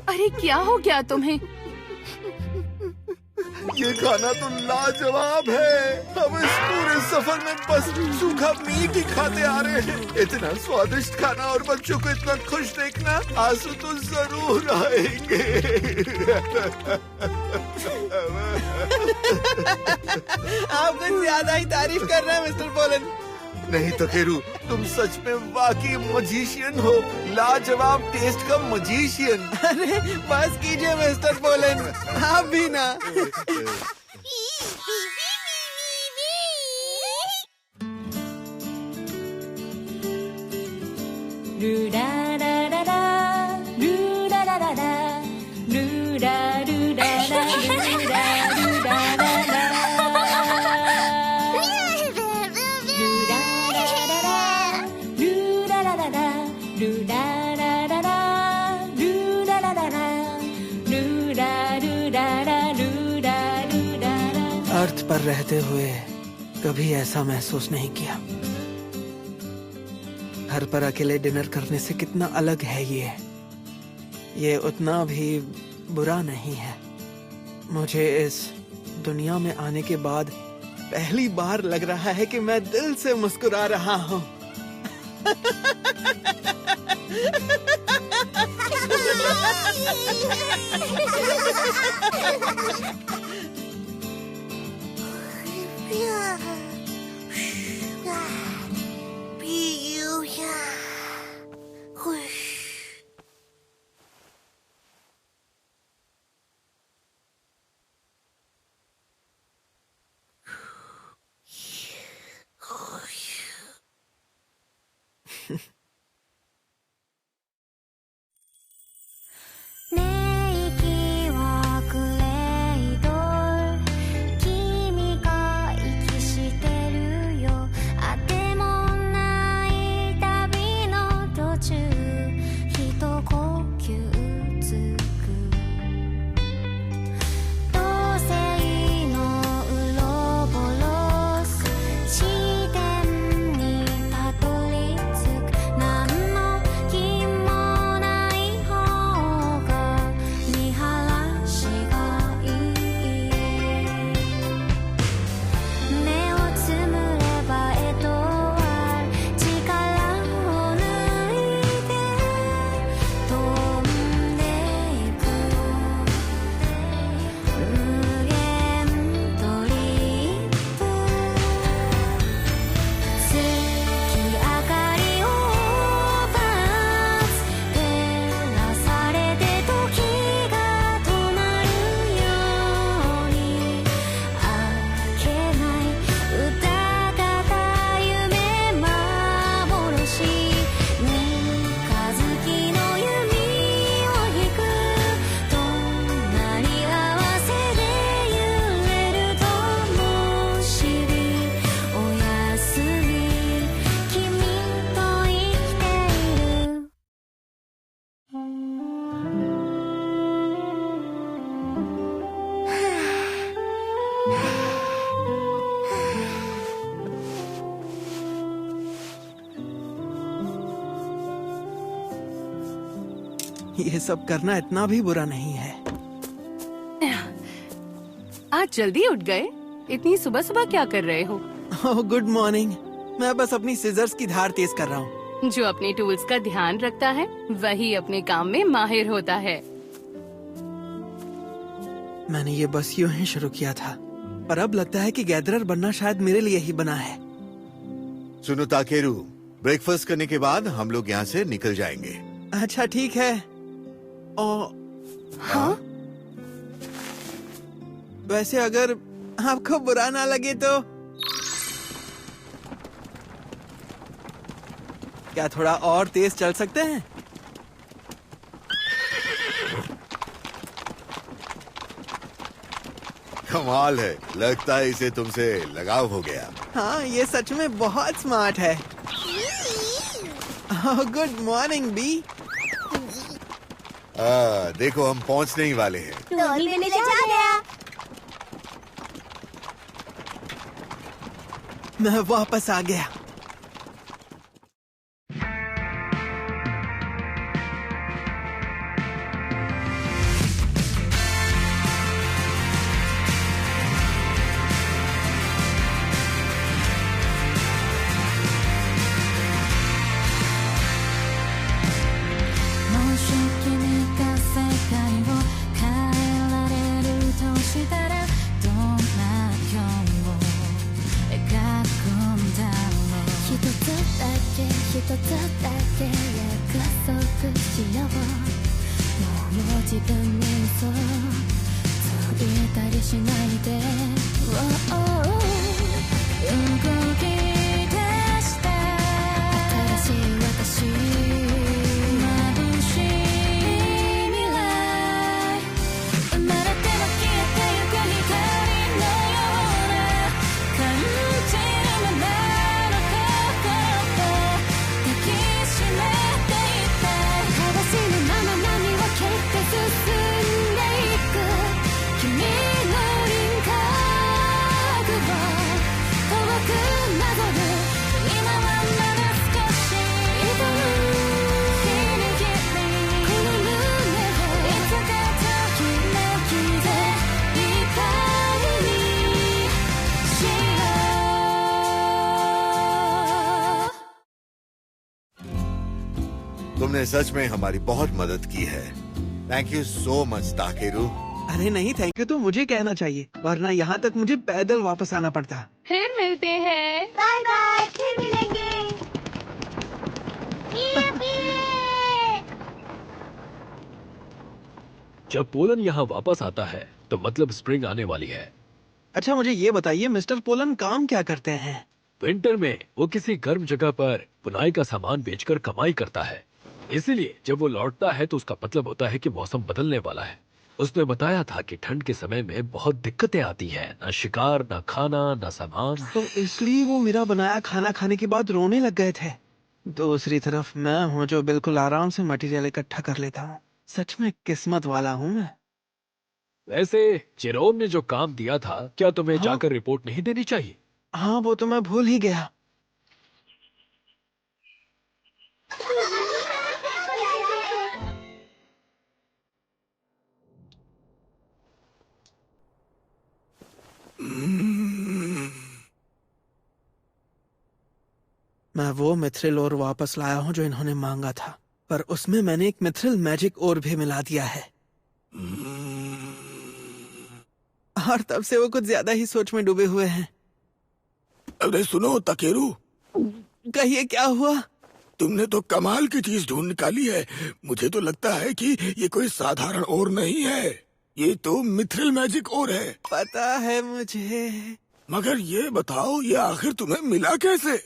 अरे क्या हो गया तुम्हें? ये खाना तो लाजवाब है। हम इस पूरे सफर में बस सूखा मीट ही खाते आ रहे हैं। इतना स्वादिष्ट खाना और बच्चों को इतना खुश देखना, आंसू तो जरूर आएंगे। आप कुछ ज्यादा ही तारीफ कर रहे हैं मिस्टर पोलन। नहीं तो खेरू, तुम सच में वाकई मजीशियन हो, लाजवाब टेस्ट का मजीशियन। अरे बस कीजिए मिस्टर पोलन, आप भी ना। अर्थ पर रहते हुए कभी ऐसा महसूस नहीं किया। घर पर अकेले डिनर करने से कितना अलग है ये उतना भी बुरा नहीं है। मुझे इस दुनिया में आने के बाद पहली बार लग रहा है कि मैं दिल से मुस्कुरा रहा हूँ। ये सब करना इतना भी बुरा नहीं है। आज जल्दी उठ गए? इतनी सुबह सुबह क्या कर रहे हो? Oh good morning. मैं बस अपनी सिजर्स की धार तेज कर रहा हूँ। जो अपने टूल्स का ध्यान रखता है वही अपने काम में माहिर होता है। मैंने ये बस यूं ही शुरू किया था, पर अब लगता है कि गैदरर बनना शायद मेरे लिए ही बना है। सुनो ताकेरू, ब्रेकफास्ट करने के बाद हम लोग यहाँ से निकल जाएंगे। अच्छा ठीक है। हाँ? वैसे अगर आपको बुरा ना लगे तो क्या थोड़ा और तेज चल सकते हैं? कमाल है, लगता है इसे तुमसे लगाव हो गया। हाँ, ये सच में बहुत स्मार्ट है। Good morning B. देखो हम पहुंचने ही वाले हैं। डॉल में ले जा गया। मैं वापस आ गया। तुमने सच में हमारी बहुत मदद की है। Thank you so much ताकेरू। अरे नहीं, थैंक यू तो मुझे कहना चाहिए, वरना यहाँ तक मुझे पैदल वापस आना पड़ता। फिर मिलते हैं। बाय बाय, फिर मिलेंगे। जब पोलन यहाँ वापस आता है तो मतलब स्प्रिंग आने वाली है। अच्छा मुझे ये बताइए, मिस्टर पोलन काम क्या करते हैं? विंटर में वो किसी गर्म जगह पर बुनाई का सामान बेचकर कमाई करता है, इसीलिए जब वो लौटता है तो उसका मतलब होता है कि मौसम बदलने वाला है। उसने बताया था कि ठंड के समय में बहुत दिक्कतें आती हैं, ना शिकार, ना खाना, ना सामान। तो इसलिए वो मेरा बनाया खाना खाने के बाद रोने लग गए थे। दूसरी तरफ मैं हूँ जो बिल्कुल आराम से मटेरियल इकट्ठा कर लेता हूँ। सच में किस्मत वाला हूँ मैं। वैसे जेरोम ने जो काम दिया था, क्या तुम्हें हाँ? जाकर रिपोर्ट नहीं देनी चाहिए? हाँ वो तो मैं भूल ही गया। मैं वो मिथ्रिल ओर वापस लाया हूँ जो इन्होंने मांगा था, पर उसमें मैंने एक मिथ्रिल मैजिक ओर भी मिला दिया है। और तब से वो कुछ ज्यादा ही सोच में डूबे हुए हैं। अरे सुनो ताकेरू, कहिए क्या हुआ? तुमने तो कमाल की चीज ढूंढ निकाली है। मुझे तो लगता है कि ये कोई साधारण ओर नहीं है, ये तो मिथ्रिल मैजिक ओर है। पता है मुझे। मगर ये बताओ, ये आखिर तुम्हें मिला कैसे?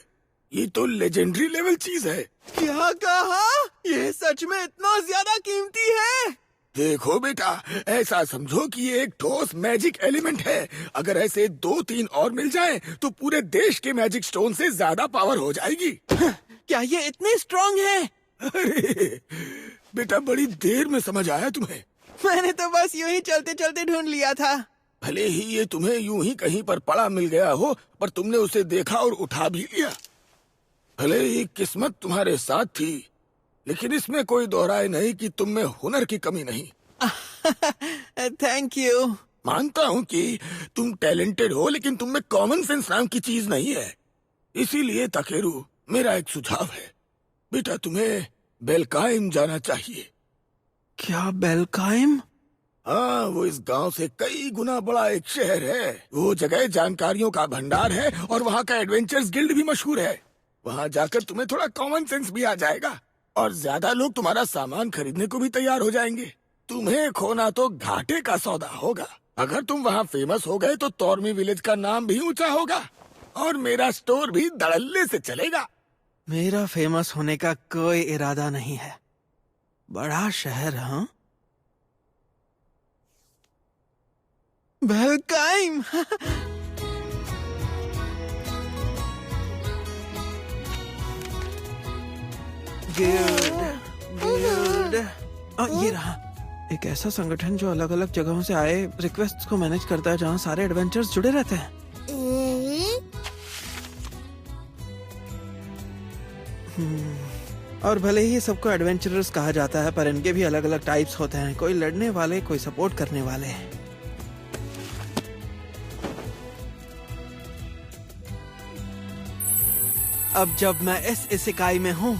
ये तो लेजेंडरी लेवल चीज है। क्या कहा? ये सच में इतना ज्यादा कीमती है? देखो बेटा, ऐसा समझो कि ये एक ठोस मैजिक एलिमेंट है। अगर ऐसे 2-3 और मिल जाएं, तो पूरे देश के मैजिक स्टोन से ज्यादा पावर हो जाएगी। क्या ये इतने स्ट्रांग है? अरे बेटा, बड़ी देर में समझ आया तुम्हें। मैंने तो बस यूं ही चलते चलते ढूंढ लिया था। भले ही ये तुम्हें यूं ही कहीं पर पड़ा मिल गया हो, पर तुमने उसे देखा और उठा भी लिया। भले ही किस्मत तुम्हारे साथ थी, लेकिन इसमें कोई दोहराए नहीं कि तुम में हुनर की कमी नहीं। Thank you. मानता हूँ कि तुम टैलेंटेड हो, लेकिन तुम में कॉमन सेंस नाम की चीज नहीं है। इसीलिए ताकेरू, मेरा एक सुझाव है बेटा, तुम्हें बेलकाइम जाना चाहिए। क्या बेलकाइम? हाँ, वो इस गांव से कई गुना बड़ा एक शहर है। वो जगह जानकारियों का भंडार है और वहाँ का एडवेंचर्स गिल्ड भी मशहूर है। वहाँ जाकर तुम्हें थोड़ा कॉमन सेंस भी आ जाएगा और ज्यादा लोग तुम्हारा सामान खरीदने को भी तैयार हो जाएंगे। तुम्हें खोना तो घाटे का सौदा होगा। अगर तुम वहाँ फेमस हो गए तो तोरमी विलेज का नाम भी ऊंचा होगा और मेरा स्टोर भी धड़ल्ले से चलेगा। मेरा फेमस होने का कोई इरादा नहीं है। बड़ा शहर, हाँ? बेलकाइम। गुड। ये रहा एक ऐसा संगठन जो अलग अलग जगहों से आए रिक्वेस्ट को मैनेज करता है, जहाँ सारे एडवेंचर्स जुड़े रहते हैं। और भले ही सबको एडवेंचरर्स कहा जाता है, पर इनके भी अलग अलग टाइप्स होते हैं। कोई लड़ने वाले, कोई सपोर्ट करने वाले। अब जब मैं इस इसेकाई में हूँ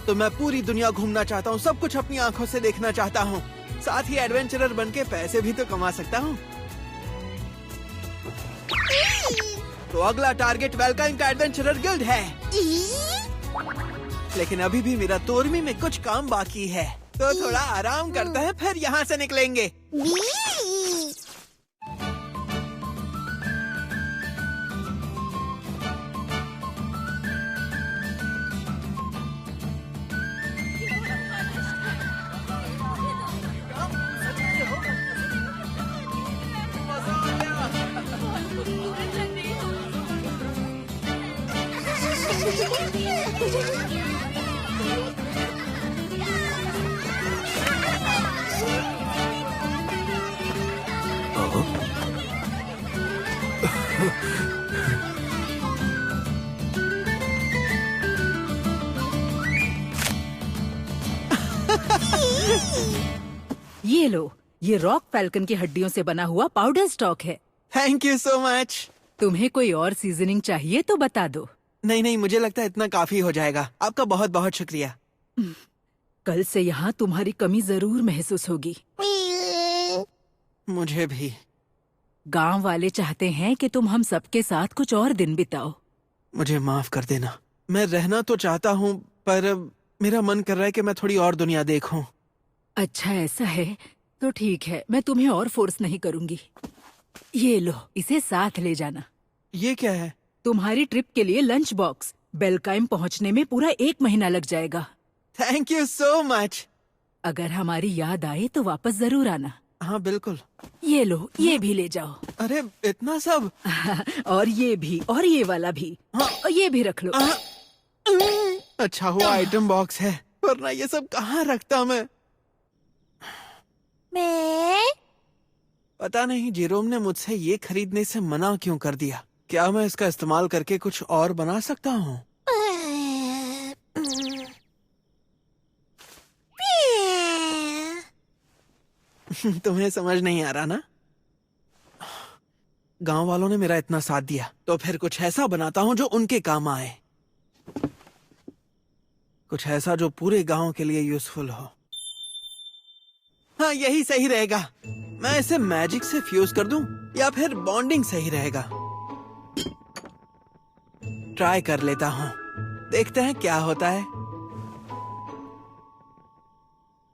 तो मैं पूरी दुनिया घूमना चाहता हूँ, सब कुछ अपनी आंखों से देखना चाहता हूँ। साथ ही एडवेंचरर बनके पैसे भी तो कमा सकता हूँ। तो अगला टारगेट वेलकाइम का एडवेंचरर गिल्ड है। लेकिन अभी भी मेरा तोरमी में कुछ काम बाकी है, तो थोड़ा आराम करते हैं, फिर यहाँ से निकलेंगे। ये लो, ये रॉक फैल्कन की हड्डियों से बना हुआ पाउडर स्टॉक है। Thank you so much. तुम्हें कोई और सीजनिंग चाहिए तो बता दो। नहीं नहीं, मुझे लगता है इतना काफी हो जाएगा। आपका बहुत बहुत शुक्रिया। कल से यहाँ तुम्हारी कमी जरूर महसूस होगी। मुझे भी। गांव वाले चाहते हैं कि तुम हम सबके साथ कुछ और दिन बिताओ। मुझे माफ कर देना। मैं रहना तो चाहता हूँ, पर मेरा मन कर रहा है कि मैं थोड़ी और दुनिया देखूं। अच्छा ऐसा है तो ठीक है, मैं तुम्हें और फोर्स नहीं करूंगी। ये लो, इसे साथ ले जाना। ये क्या है? तुम्हारी ट्रिप के लिए लंच बॉक्स। बेलकाइम पहुंचने में पूरा 1 महीना लग जाएगा। Thank you so much. अगर हमारी याद आए तो वापस जरूर आना। हाँ बिल्कुल। ये लो, ये भी ले जाओ। अरे इतना सब? और ये भी, और ये वाला भी। हाँ। और ये भी रख लो। अच्छा हुआ आइटम बॉक्स है, वरना ये सब कहाँ रखता मैं। पता नहीं जेरोम ने मुझसे ये खरीदने से मना क्यों कर दिया। क्या मैं इसका इस्तेमाल करके कुछ और बना सकता हूँ? तुम्हें समझ नहीं आ रहा ना? गांव वालों ने मेरा इतना साथ दिया, तो फिर कुछ ऐसा बनाता हूँ जो उनके काम आए। कुछ ऐसा जो पूरे गांव के लिए यूजफुल हो। हाँ यही सही रहेगा। मैं इसे मैजिक से फ्यूज कर दूं या फिर बॉन्डिंग सही रहेगा। ट्राई कर लेता हूँ, देखते हैं क्या होता है।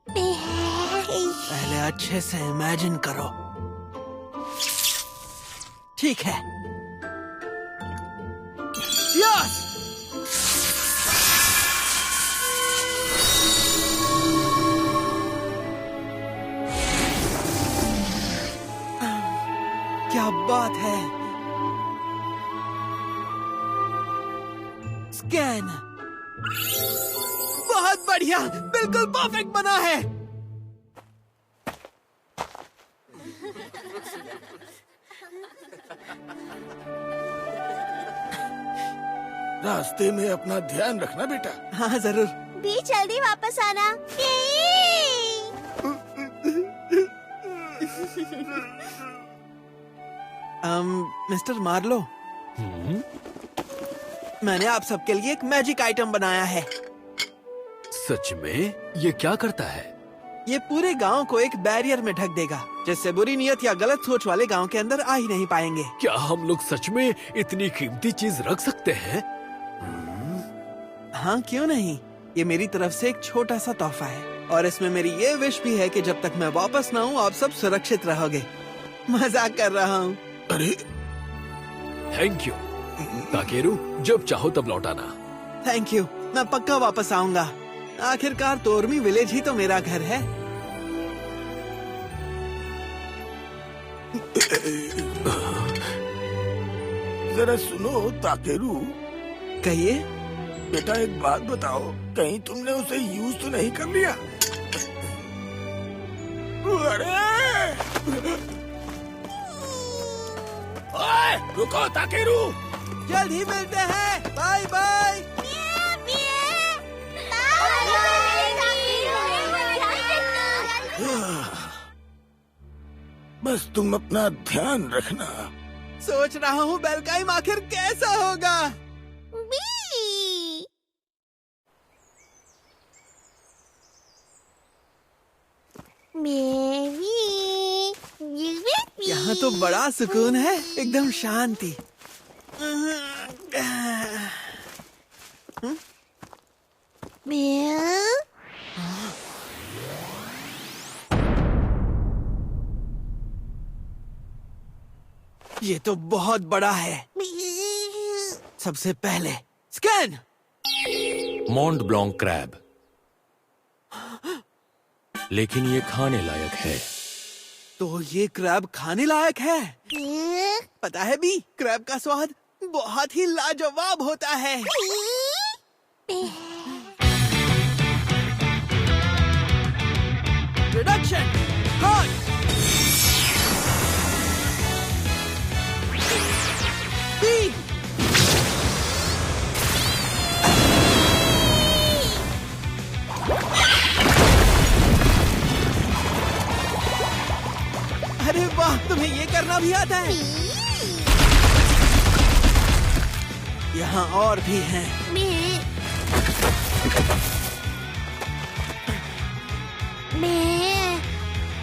पहले अच्छे से इमेजिन करो। ठीक है। यस! क्या बात है। स्कैन। बहुत बढ़िया, बिल्कुल परफेक्ट बना है। रास्ते में अपना ध्यान रखना बेटा। हाँ जरूर। भी जल्दी वापस आना। मिस्टर मार्लो, मैंने आप सबके लिए एक मैजिक आइटम बनाया है। सच में? ये क्या करता है? ये पूरे गांव को एक बैरियर में ढक देगा, जिससे बुरी नियत या गलत सोच वाले गांव के अंदर आ ही नहीं पाएंगे। क्या हम लोग सच में इतनी कीमती चीज रख सकते हैं? हाँ क्यों नहीं। ये मेरी तरफ से एक छोटा सा तोहफा है, और इसमें मेरी ये विश भी है कि जब तक मैं वापस ना हूँ आप सब सुरक्षित रहोगे। मजाक कर रहा हूँ। अरे थैंक यू ताकेरू, जब चाहो तब लौट आना। थैंक यू, मैं पक्का वापस आऊंगा। आखिरकार तोरमी विलेज ही तो मेरा घर है। जरा सुनो ताकेरू। कहिए। बेटा एक बात बताओ, कहीं तुमने उसे यूज तो नहीं कर लिया? अरे ओए, रुको ताकेरू। जल्द ही मिलते हैं। Bye bye. बस तुम अपना ध्यान रखना। सोच रहा हूँ बेलकाइम आखिर कैसा होगा। यहाँ तो बड़ा सुकून है, एकदम शांति। ये तो बहुत बड़ा है। सबसे पहले स्कैन। मॉन्ट ब्लॉन्क क्रैब, लेकिन ये खाने लायक है। तो ये क्रैब खाने लायक है। पता है बी, क्रैब का स्वाद बहुत ही लाजवाब होता है। Reduction hot. बी अरे वाह, तुम्हें ये करना भी आता है। यहाँ और भी हैं।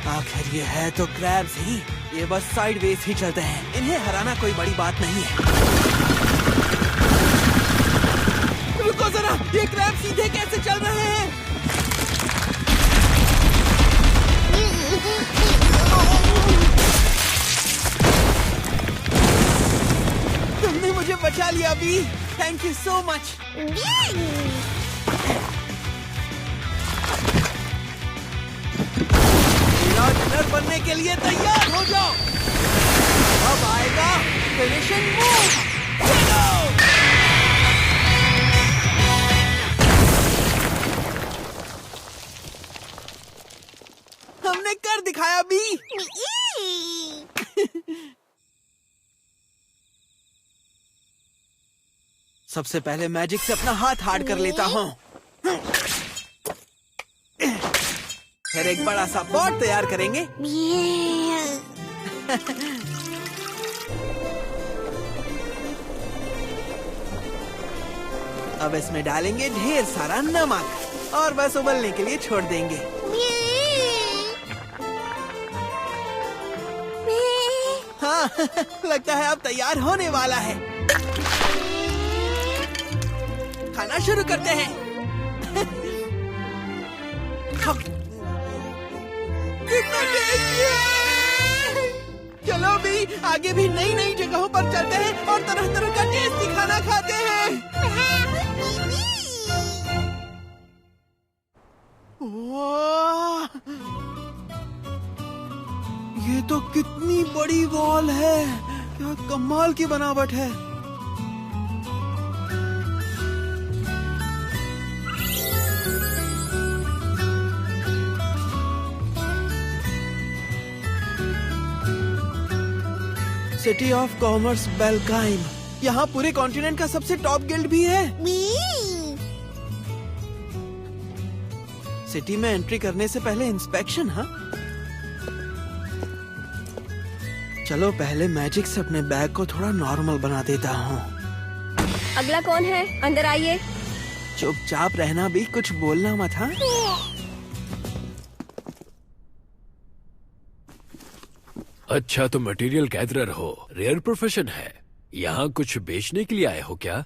आखिर ये है तो क्रैब्स ही। ये बस साइडवेज ही चलते हैं, इन्हें हराना कोई बड़ी बात नहीं है। रुको जरा, ये क्रैब सीधे कैसे चल रहे हैं? तुमने मुझे बचा लिया B, thank you so much. Winner बनने के लिए तैयार हो जाओ। अब आएगा फिनिशिंग मूव। हमने कर दिखाया बी। सबसे पहले मैजिक से अपना हाथ हार्ड कर लेता हूँ। फिर एक बड़ा सा पॉट तैयार करेंगे। अब इसमें डालेंगे ढेर सारा नमक और बस उबलने के लिए छोड़ देंगे। हाँ, लगता है अब तैयार होने वाला है। खाना शुरू करते हैं। कितना टेस्टी है! चलो भी आगे भी नई नई जगहों पर चलते हैं और तरह तरह का टेस्टी खाना खाते हैं। वाह! ये तो कितनी बड़ी वॉल है, क्या कमाल की बनावट है। सिटी ऑफ कॉमर्स बेल्काइम, यहाँ पूरे कॉन्टिनेंट का सबसे टॉप गिल्ड भी है। सिटी में एंट्री करने से पहले इंस्पेक्शन। हाँ, चलो पहले मैजिक से अपने बैग को थोड़ा नॉर्मल बना देता हूँ। अगला कौन है? अंदर आइए। चुपचाप रहना भी, कुछ बोलना मत। हाँ, अच्छा तो मटेरियल गैदरर हो, रेयर प्रोफेशन है। यहाँ कुछ बेचने के लिए आए हो क्या?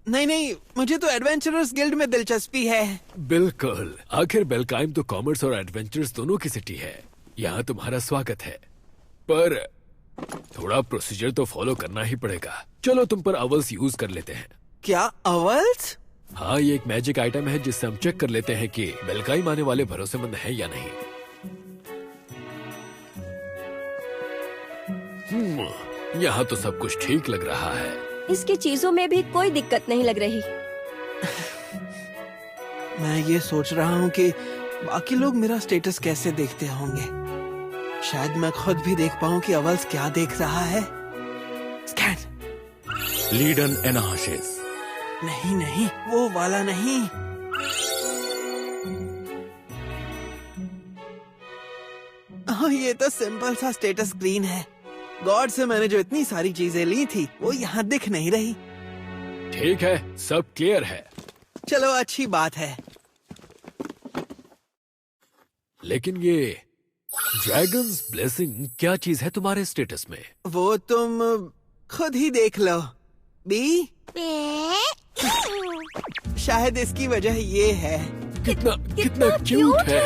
नहीं नहीं, मुझे तो एडवेंचरर्स गिल्ड में दिलचस्पी है। बिल्कुल, आखिर बेल्काइम तो कॉमर्स और एडवेंचर्स दोनों की सिटी है। यहाँ तुम्हारा स्वागत है, पर थोड़ा प्रोसीजर तो फॉलो करना ही पड़ेगा। चलो तुम पर अवल्स यूज कर लेते हैं। क्या अवल्स? हाँ, ये एक मैजिक आइटम है जिससे हम चेक कर लेते हैं कि बेल्काइम आने वाले भरोसेमंद हैं या नहीं। यहाँ तो सब कुछ ठीक लग रहा है। इसकी चीजों में भी कोई दिक्कत नहीं लग रही। मैं ये सोच रहा हूँ कि बाकी लोग मेरा स्टेटस कैसे देखते होंगे। शायद मैं खुद भी देख पाऊँ कि अवल्स क्या देख रहा है। स्कैन। लीडन एनाहाशिस। नहीं नहीं, वो वाला नहीं। ये तो सिंपल सा स्टेटस स्क्रीन है। गॉड से मैंने जो इतनी सारी चीजें ली थी वो यहाँ दिख नहीं रही। ठीक है, सब क्लियर है। चलो अच्छी बात है। लेकिन ये ड्रैगन्स ब्लेसिंग क्या चीज है तुम्हारे स्टेटस में? वो तुम खुद ही देख लो बी। शायद इसकी वजह ये है। कितना क्यूट है।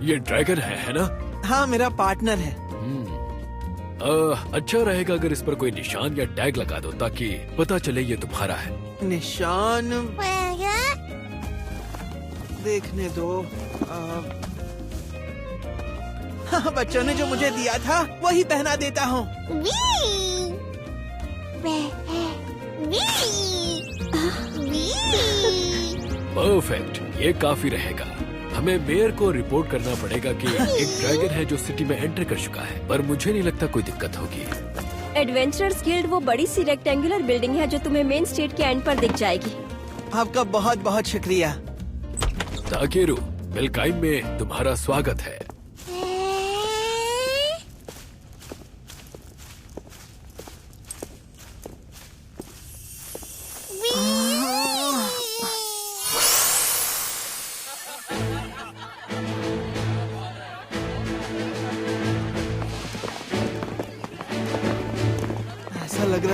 ये ड्रैगन है ना? हाँ, मेरा पार्टनर है। अच्छा रहेगा अगर इस पर कोई निशान या टैग लगा दो ताकि पता चले ये तुम्हारा है। निशान देखने दो। हाँ, बच्चों ने जो मुझे दिया था वही पहना देता हूँ। परफेक्ट, ये काफी रहेगा। हमें मेयर को रिपोर्ट करना पड़ेगा कि एक ड्रैगन है जो सिटी में एंटर कर चुका है, पर मुझे नहीं लगता कोई दिक्कत होगी। एडवेंचरर्स गिल्ड वो बड़ी सी रेक्टेंगुलर बिल्डिंग है जो तुम्हें मेन स्ट्रीट के एंड पर दिख जाएगी। आपका बहुत बहुत शुक्रिया। ताकेरू, बेल्काइम में तुम्हारा स्वागत है।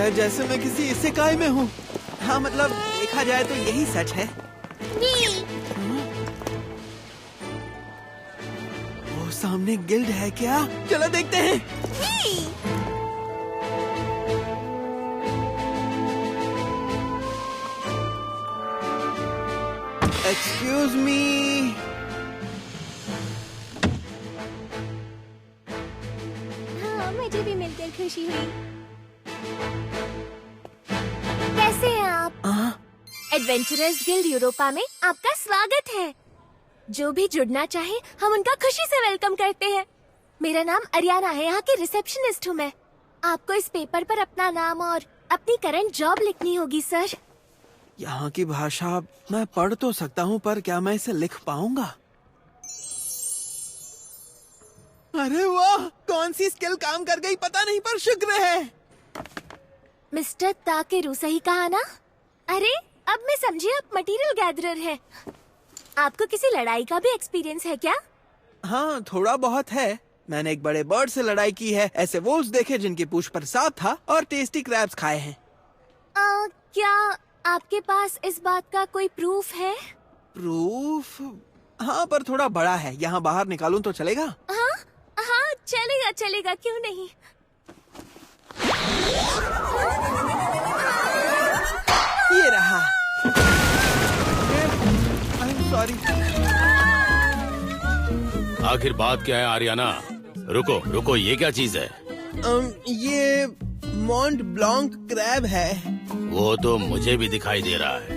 है जैसे मैं किसी इसेकाई में हूँ। हाँ मतलब देखा जाए तो यही सच है। वो सामने गिल्ड है क्या? चलो देखते हैं। Excuse me. हाँ, मुझे भी मिलकर खुशी हुई। कैसे हैं आप? एडवेंचरर्स गिल्ड यूरोपा में आपका स्वागत है। जो भी जुड़ना चाहे हम उनका खुशी से वेलकम करते हैं। मेरा नाम अरियाना है, यहाँ की रिसेप्शनिस्ट हूँ मैं। आपको इस पेपर पर अपना नाम और अपनी करंट जॉब लिखनी होगी सर। यहाँ की भाषा मैं पढ़ तो सकता हूँ, पर क्या मैं इसे लिख पाऊंगा? अरे वाह, कौन सी स्किल काम कर गई पता नहीं, पर शुक्र है। मिस्टर ताकेरू सही कहा ना? अरे अब मैं समझी, आप मटेरियल गैदरर हैं। आपको किसी लड़ाई का भी एक्सपीरियंस है क्या? हाँ थोड़ा बहुत है। मैंने एक बड़े बर्ड से लड़ाई की है, ऐसे वोल्स देखे जिनकी पूंछ पर सांप था, और टेस्टी क्रैब्स खाए हैं। क्या आपके पास इस बात का कोई प्रूफ है? प्रूफ? हाँ पर थोड़ा बड़ा है, यहाँ बाहर निकालूं तो चलेगा? हाँ हाँ चलेगा चलेगा, क्यों नहीं। ये रहा। सॉरी। आखिर बात क्या है आर्याना? रुको रुको, ये क्या चीज है? ये मॉन्ट ब्लांक क्रैब है। वो तो मुझे भी दिखाई दे रहा है।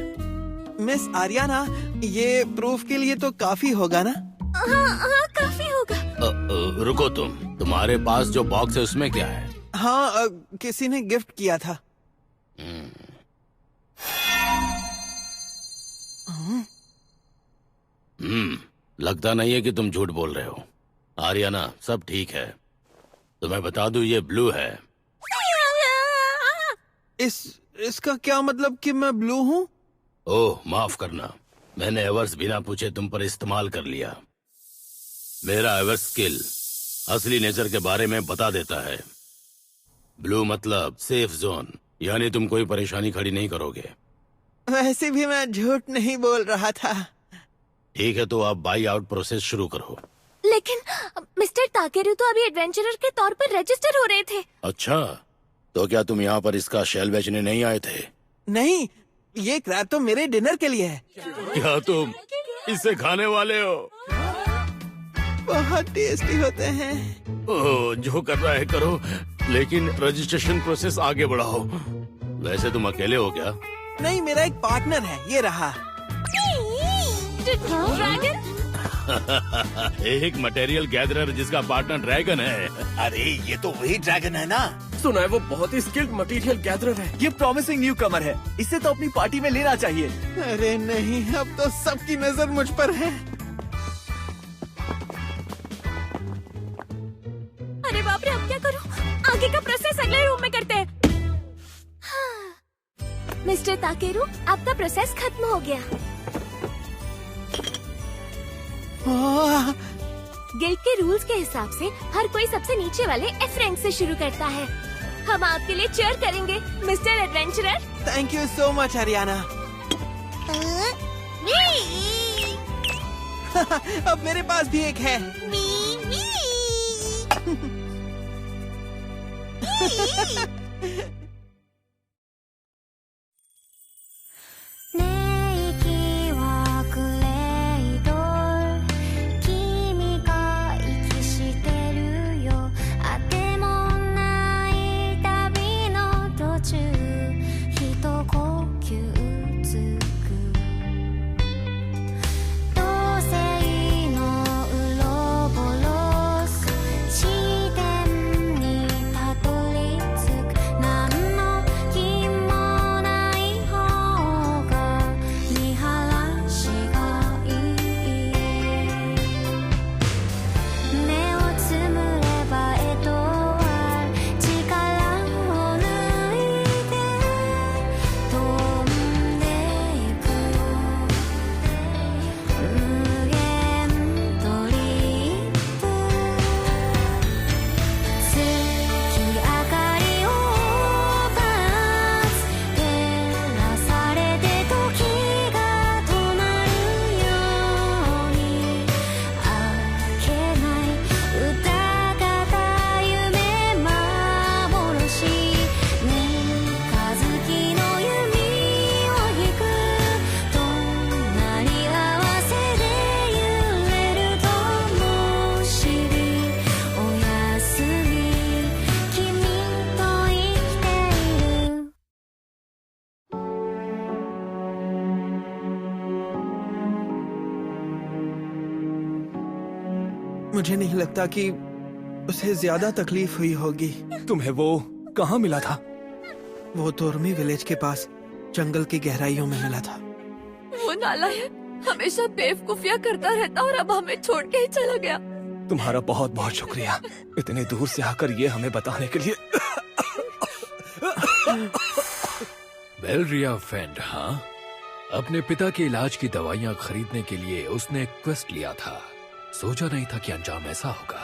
मिस आर्याना, ये प्रूफ के लिए तो काफी होगा ना? हाँ काफी होगा। रुको, तुम्हारे पास जो बॉक्स है उसमें क्या है? हाँ किसी ने गिफ्ट किया था। लगता नहीं है कि तुम झूठ बोल रहे हो। आर्याना सब ठीक है। तुम्हें बता दूं, ये ब्लू है। इसका क्या मतलब कि मैं ब्लू हूँ? ओह माफ करना, मैंने एवर्स बिना पूछे तुम पर इस्तेमाल कर लिया। मेरा एवर्स स्किल असली नेचर के बारे में बता देता है। ब्लू मतलब सेफ जोन, यानी तुम कोई परेशानी खड़ी नहीं करोगे। वैसे भी मैं झूठ नहीं बोल रहा था। ठीक है, तो आप बाई आउट प्रोसेस शुरू करो। लेकिन मिस्टर ताकेरू तो अभी एडवेंचरर के तौर पर रजिस्टर हो रहे थे। अच्छा, तो क्या तुम यहाँ पर इसका शेल बेचने नहीं आए थे? नहीं, ये क्रैब तो मेरे डिनर के लिए है। क्या तुम इसे खाने वाले हो? बहुत टेस्टी होते हैं। ओह, जो कर रहा है करो, लेकिन रजिस्ट्रेशन प्रोसेस आगे बढ़ाओ। वैसे तुम अकेले हो क्या? नहीं, मेरा एक पार्टनर है, ये रहा। ड्रैगन? एक मटेरियल गैदरर जिसका पार्टनर ड्रैगन है। अरे ये तो वही ड्रैगन है ना? सुना है वो बहुत ही स्किल्ड मटेरियल गैदरर है। ये प्रॉमिसिंग न्यू कमर है, इसे तो अपनी पार्टी में लेना चाहिए। अरे नहीं, अब तो सबकी नजर मुझ पर है। अरे बाप रे, अब क्या करूं? आगे का प्रोसेस अगले रूम में करते हैं। मिस्टर ताकेरू, आपका प्रोसेस खत्म हो गया। गिल्ड के रूल्स के हिसाब से हर कोई सबसे नीचे वाले एफ रैंक से शुरू करता है। हम आपके लिए चीयर करेंगे mister adventurer. Thank you so much Haryana. अब मेरे पास भी एक है। मुझे नहीं लगता कि उसे ज्यादा तकलीफ हुई होगी। तुम्हें वो कहाँ मिला था? वो तोरमी विलेज के पास जंगल की गहराइयों में मिला था। वो नालायक हमेशा बेवकूफियां करता रहता और अब हमें छोड़ के ही चला गया। तुम्हारा बहुत बहुत शुक्रिया इतने दूर से आकर ये हमें बताने के लिए। बेलरिया फेंड, हाँ? अपने पिता के इलाज की दवाइयाँ खरीदने के लिए उसने एक क्वेस्ट लिया था। सोचा नहीं था कि अंजाम ऐसा होगा।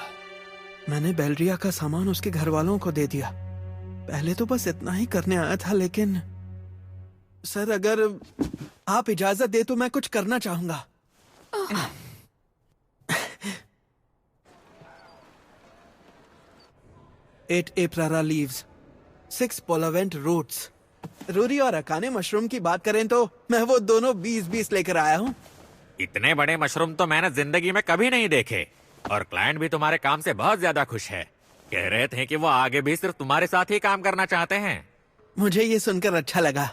मैंने बेलरिया का सामान उसके घर वालों को दे दिया। पहले तो बस इतना ही करने आया था, लेकिन सर अगर आप इजाजत दे तो मैं कुछ करना चाहूंगा। 8 एप्रारा लीव्स, 6 पोलावेंट रूट्स। रूरी और अकाने मशरूम की बात करें तो मैं वो दोनों 20-20 लेकर आया हूँ। इतने बड़े मशरूम तो मैंने जिंदगी में कभी नहीं देखे, और क्लाइंट भी तुम्हारे काम से बहुत ज्यादा खुश है। कह रहे थे कि वो आगे भी सिर्फ तुम्हारे साथ ही काम करना चाहते हैं। मुझे ये सुनकर अच्छा लगा।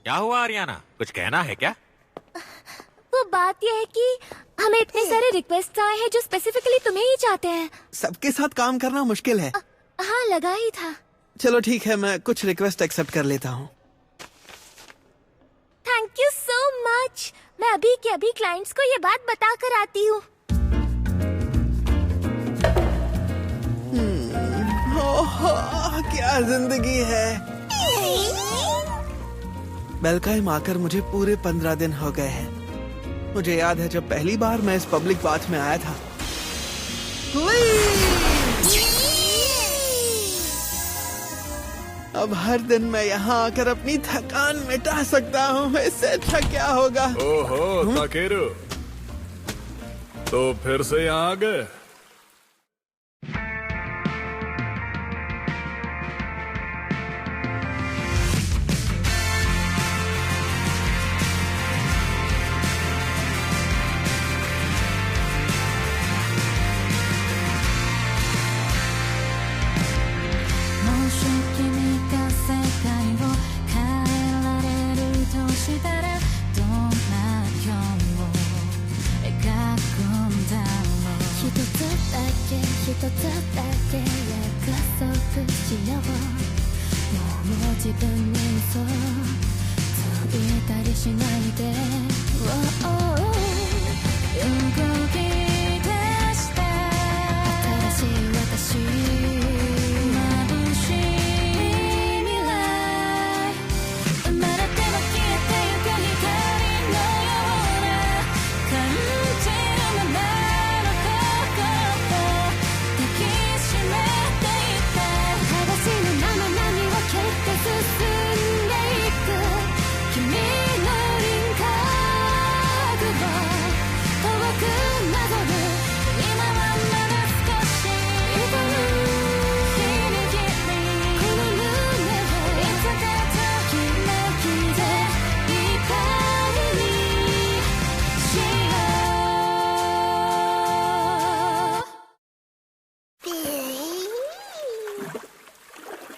क्या हुआ आरियाना, कुछ कहना है क्या? वो बात यह है कि हमें इतने सारे रिक्वेस्ट आए हैं जो स्पेसिफिकली तुम्हें ही चाहते हैं। सबके साथ काम करना मुश्किल है। हाँ, लगा ही था। चलो ठीक है, मैं कुछ रिक्वेस्ट एक्सेप्ट कर लेता हूँ। Thank you so much. मैं अभी के अभी क्लाइंट्स को ये बात बता कर आती हूँ। क्या जिंदगी है। बेलकाइम आकर मुझे पूरे 15 दिन हो गए हैं। मुझे याद है जब पहली बार मैं इस पब्लिक बाथ में आया था। अब हर दिन मैं यहाँ आकर अपनी थकान मिटा सकता हूँ। इससे अच्छा क्या होगा। ओहो ताकेरू, तो फिर से यहाँ आ गए।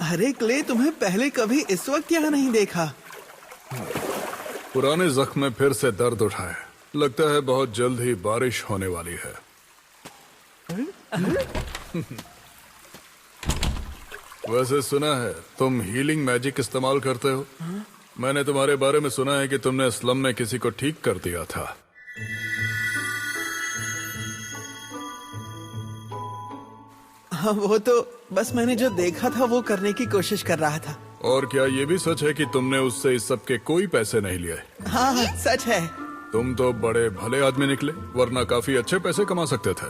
अरे क्ले, तुम्हें पहले कभी इस वक्त यहाँ नहीं देखा। पुराने जख्म में फिर से दर्द उठा है। लगता है बहुत जल्द ही बारिश होने वाली है। वैसे सुना है तुम हीलिंग मैजिक इस्तेमाल करते हो। मैंने तुम्हारे बारे में सुना है कि तुमने स्लम में किसी को ठीक कर दिया था। हाँ, वो तो बस मैंने जो देखा था वो करने की कोशिश कर रहा था। और क्या ये भी सच है कि तुमने उससे इस सब के कोई पैसे नहीं लिए? हाँ हाँ, सच है। तुम तो बड़े भले आदमी निकले, वरना काफी अच्छे पैसे कमा सकते थे।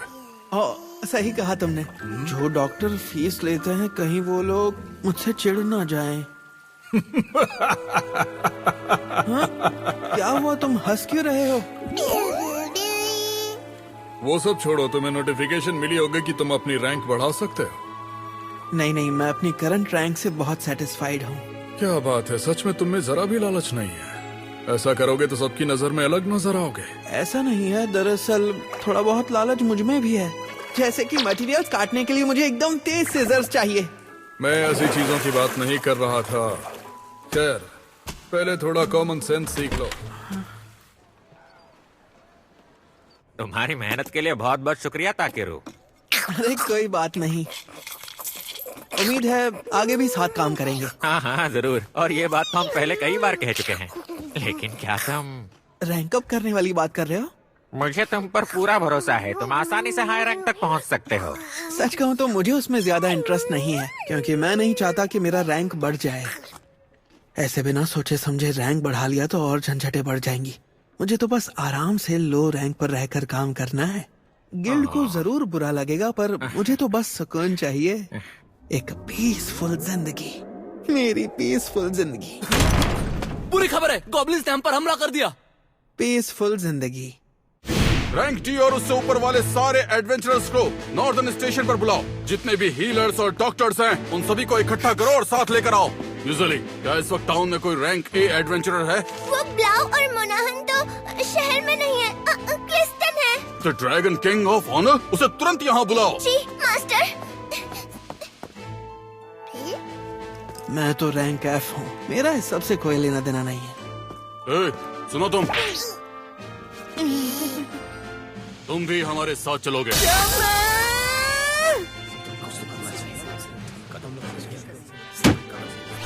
सही कहा तुमने। जो डॉक्टर फीस लेते हैं, कहीं वो लोग मुझसे चिढ़ ना जाएं। हाँ? क्या हुआ, तुम हंस क्यों रहे हो? वो सब छोड़ो, तुम्हें नोटिफिकेशन मिली होगी कि तुम अपनी रैंक बढ़ा सकते हो। नहीं नहीं, मैं अपनी करंट रैंक से बहुत सेटिस्फाइड हूँ। क्या बात है, सच में तुम में जरा भी लालच नहीं है। ऐसा करोगे तो सबकी नजर में अलग नजर आओगे। ऐसा नहीं है, दरअसल थोड़ा बहुत लालच मुझ में भी है। जैसे कि मटेरियल्स काटने के लिए मुझे एकदम तेज सीजर्स चाहिए। मैं ऐसी चीजों की बात नहीं कर रहा था। खैर, पहले थोड़ा कॉमन सेंस सीख लो। तुम्हारी मेहनत के लिए बहुत बहुत शुक्रिया ताकेरू। अरे कोई बात नहीं, उम्मीद है आगे भी साथ काम करेंगे। हाँ हाँ जरूर, और ये बात तो हम पहले कई बार कह चुके हैं। लेकिन क्या तुम रैंक अप करने वाली बात कर रहे हो? मुझे तुम पर पूरा भरोसा है, तुम आसानी से हाई रैंक तक पहुंच सकते हो। सच कहूँ तो मुझे उसमें ज्यादा इंटरेस्ट नहीं है, क्योंकि मैं नहीं चाहता कि मेरा रैंक बढ़ जाए। ऐसे बिना सोचे समझे रैंक बढ़ा लिया तो और झंझटें बढ़ जाएंगी। मुझे तो बस आराम से लो रैंक पर रहकर काम करना है। गिल्ड को जरूर बुरा लगेगा, पर मुझे तो बस सुकून चाहिए। एक पीसफुल जिंदगी, मेरी पीसफुल जिंदगी। पूरी खबर है, गॉब्लिन्स ने हम पर हमला कर दिया। पीसफुल जिंदगी। रैंक टी और उससे ऊपर वाले सारे एडवेंचरर्स को नॉर्दर्न स्टेशन पर बुलाओ। जितने भी हीलर्स और डॉक्टर्स हैं, उन सभी को इकट्ठा करो और साथ लेकर आओ। यूजुअली क्या इस वक्त टाउन में कोई रैंक ए एडवेंचरर है? वो ब्लाउ और मोनाहन तो शहर में नहीं है, क्लिस्टन है। The dragon king of honour, उसे तुरंत यहाँ बुलाओ। जी मास्टर। मैं तो रैंक एफ हूँ, मेरा इस सब से कोई लेना देना नहीं है। सुनो तुम भी हमारे साथ चलोगे।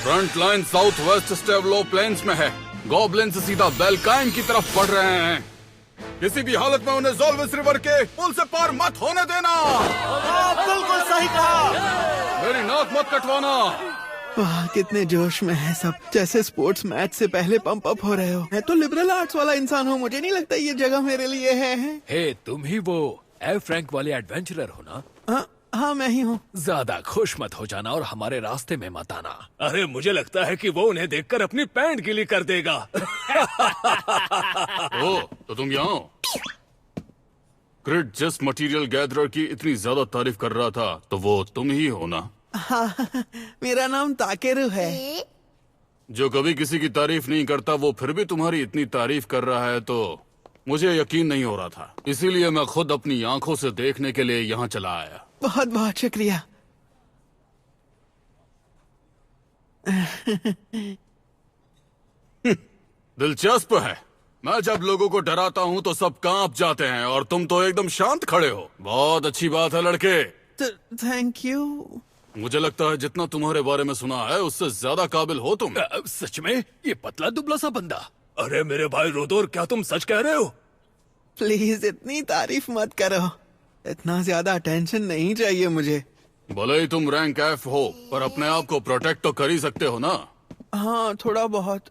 Front line south west Stavelot plains में है। गॉब्लिन्स सीधा बेलकाइन की तरफ बढ़ रहे हैं। किसी भी हालत में उन्हें ज़ोल्विस रिवर के पुल से पार मत होने देना। बिल्कुल सही कहा। मेरी नाक मत कटवाना। वाह, कितने जोश में है सब, जैसे स्पोर्ट्स मैच से पहले पंप अप हो रहे हो। मैं तो लिबरल आर्ट्स वाला इंसान हूँ, मुझे नहीं लगता ये जगह मेरे लिए है। हे, तुम ही वो एफ रैंक वाले एडवेंचरर हो ना? हाँ मैं ही हूँ। ज्यादा खुश मत हो जाना और हमारे रास्ते में मत आना। अरे मुझे लगता है कि वो उन्हें देखकर अपनी पैंट गीली कर देगा। ओ, तो तुम यहाँ हो। क्रिट जिस मटेरियल गैदरर की इतनी ज्यादा तारीफ कर रहा था, तो वो तुम ही हो ना? हाँ, मेरा नाम ताकेरू है। जो कभी किसी की तारीफ नहीं करता, वो फिर भी तुम्हारी इतनी तारीफ कर रहा है, तो मुझे यकीन नहीं हो रहा था। इसीलिए मैं खुद अपनी आंखों से देखने के लिए यहाँ चला आया। बहुत बहुत शुक्रिया। दिलचस्प है, मैं जब लोगों को डराता हूँ तो सब कांप जाते हैं, और तुम तो एकदम शांत खड़े हो। बहुत अच्छी बात है लड़के। Thank you. मुझे लगता है जितना तुम्हारे बारे में सुना है, उससे ज्यादा काबिल हो तुम। सच में? ये पतला दुबला सा बंदा? अरे मेरे भाई रोदोर, क्या तुम सच कह रहे हो? प्लीज इतनी तारीफ मत करो, इतना ज्यादा अटेंशन नहीं चाहिए मुझे। भले ही तुम रैंक एफ हो, पर अपने आप को प्रोटेक्ट तो कर ही सकते हो ना? हाँ, थोड़ा बहुत।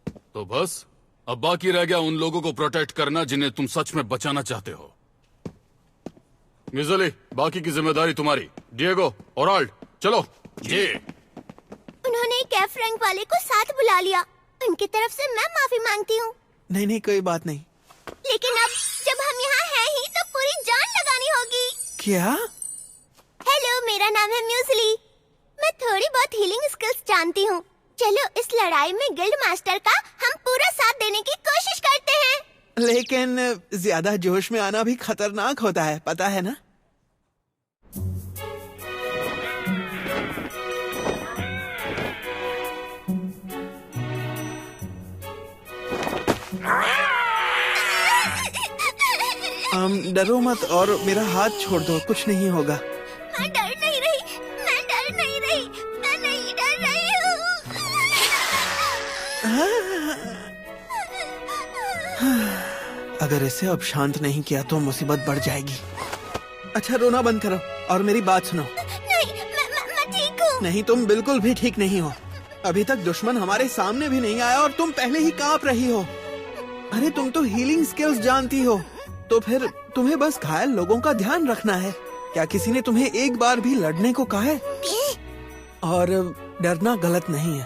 तो बस अब बाकी रह गया उन लोगों को प्रोटेक्ट करना जिन्हें तुम सच में बचाना चाहते हो। मिज़ली, बाकी की जिम्मेदारी तुम्हारी। डिएगो और आल्ट, चलो। ये उन्होंने एक एफ रैंक वाले को साथ बुला लिया। उनकी तरफ से मैं माफी मांगती हूँ। नहीं, कोई बात नहीं। लेकिन अब जब हम यहाँ हैं ही, तो पूरी जान लगानी होगी। क्या? हेलो, मेरा नाम है म्यूजली। मैं थोड़ी बहुत हीलिंग स्किल्स जानती हूँ। चलो इस लड़ाई में गिल्ड मास्टर का हम पूरा साथ देने की कोशिश करते हैं। लेकिन ज्यादा जोश में आना भी खतरनाक होता है, पता है ना? डरो मत और मेरा हाथ छोड़ दो, कुछ नहीं होगा। मैं डर नहीं रही, मैं डर नहीं रही, मैं नहीं डर रही हूँ। अगर इसे अब शांत नहीं किया तो मुसीबत बढ़ जाएगी। अच्छा, रोना बंद करो और मेरी बात सुनो। नहीं, मैं ठीक हूँ। नहीं, तुम बिल्कुल भी ठीक नहीं हो। अभी तक दुश्मन हमारे सामने भी नहीं आया और तुम पहले ही कांप रही हो। अरे तुम तो हीलिंग स्किल्स जानती हो, तो फिर तुम्हें बस घायल लोगों का ध्यान रखना है। क्या किसी ने तुम्हें एक बार भी लड़ने को कहा है? और डरना गलत नहीं है।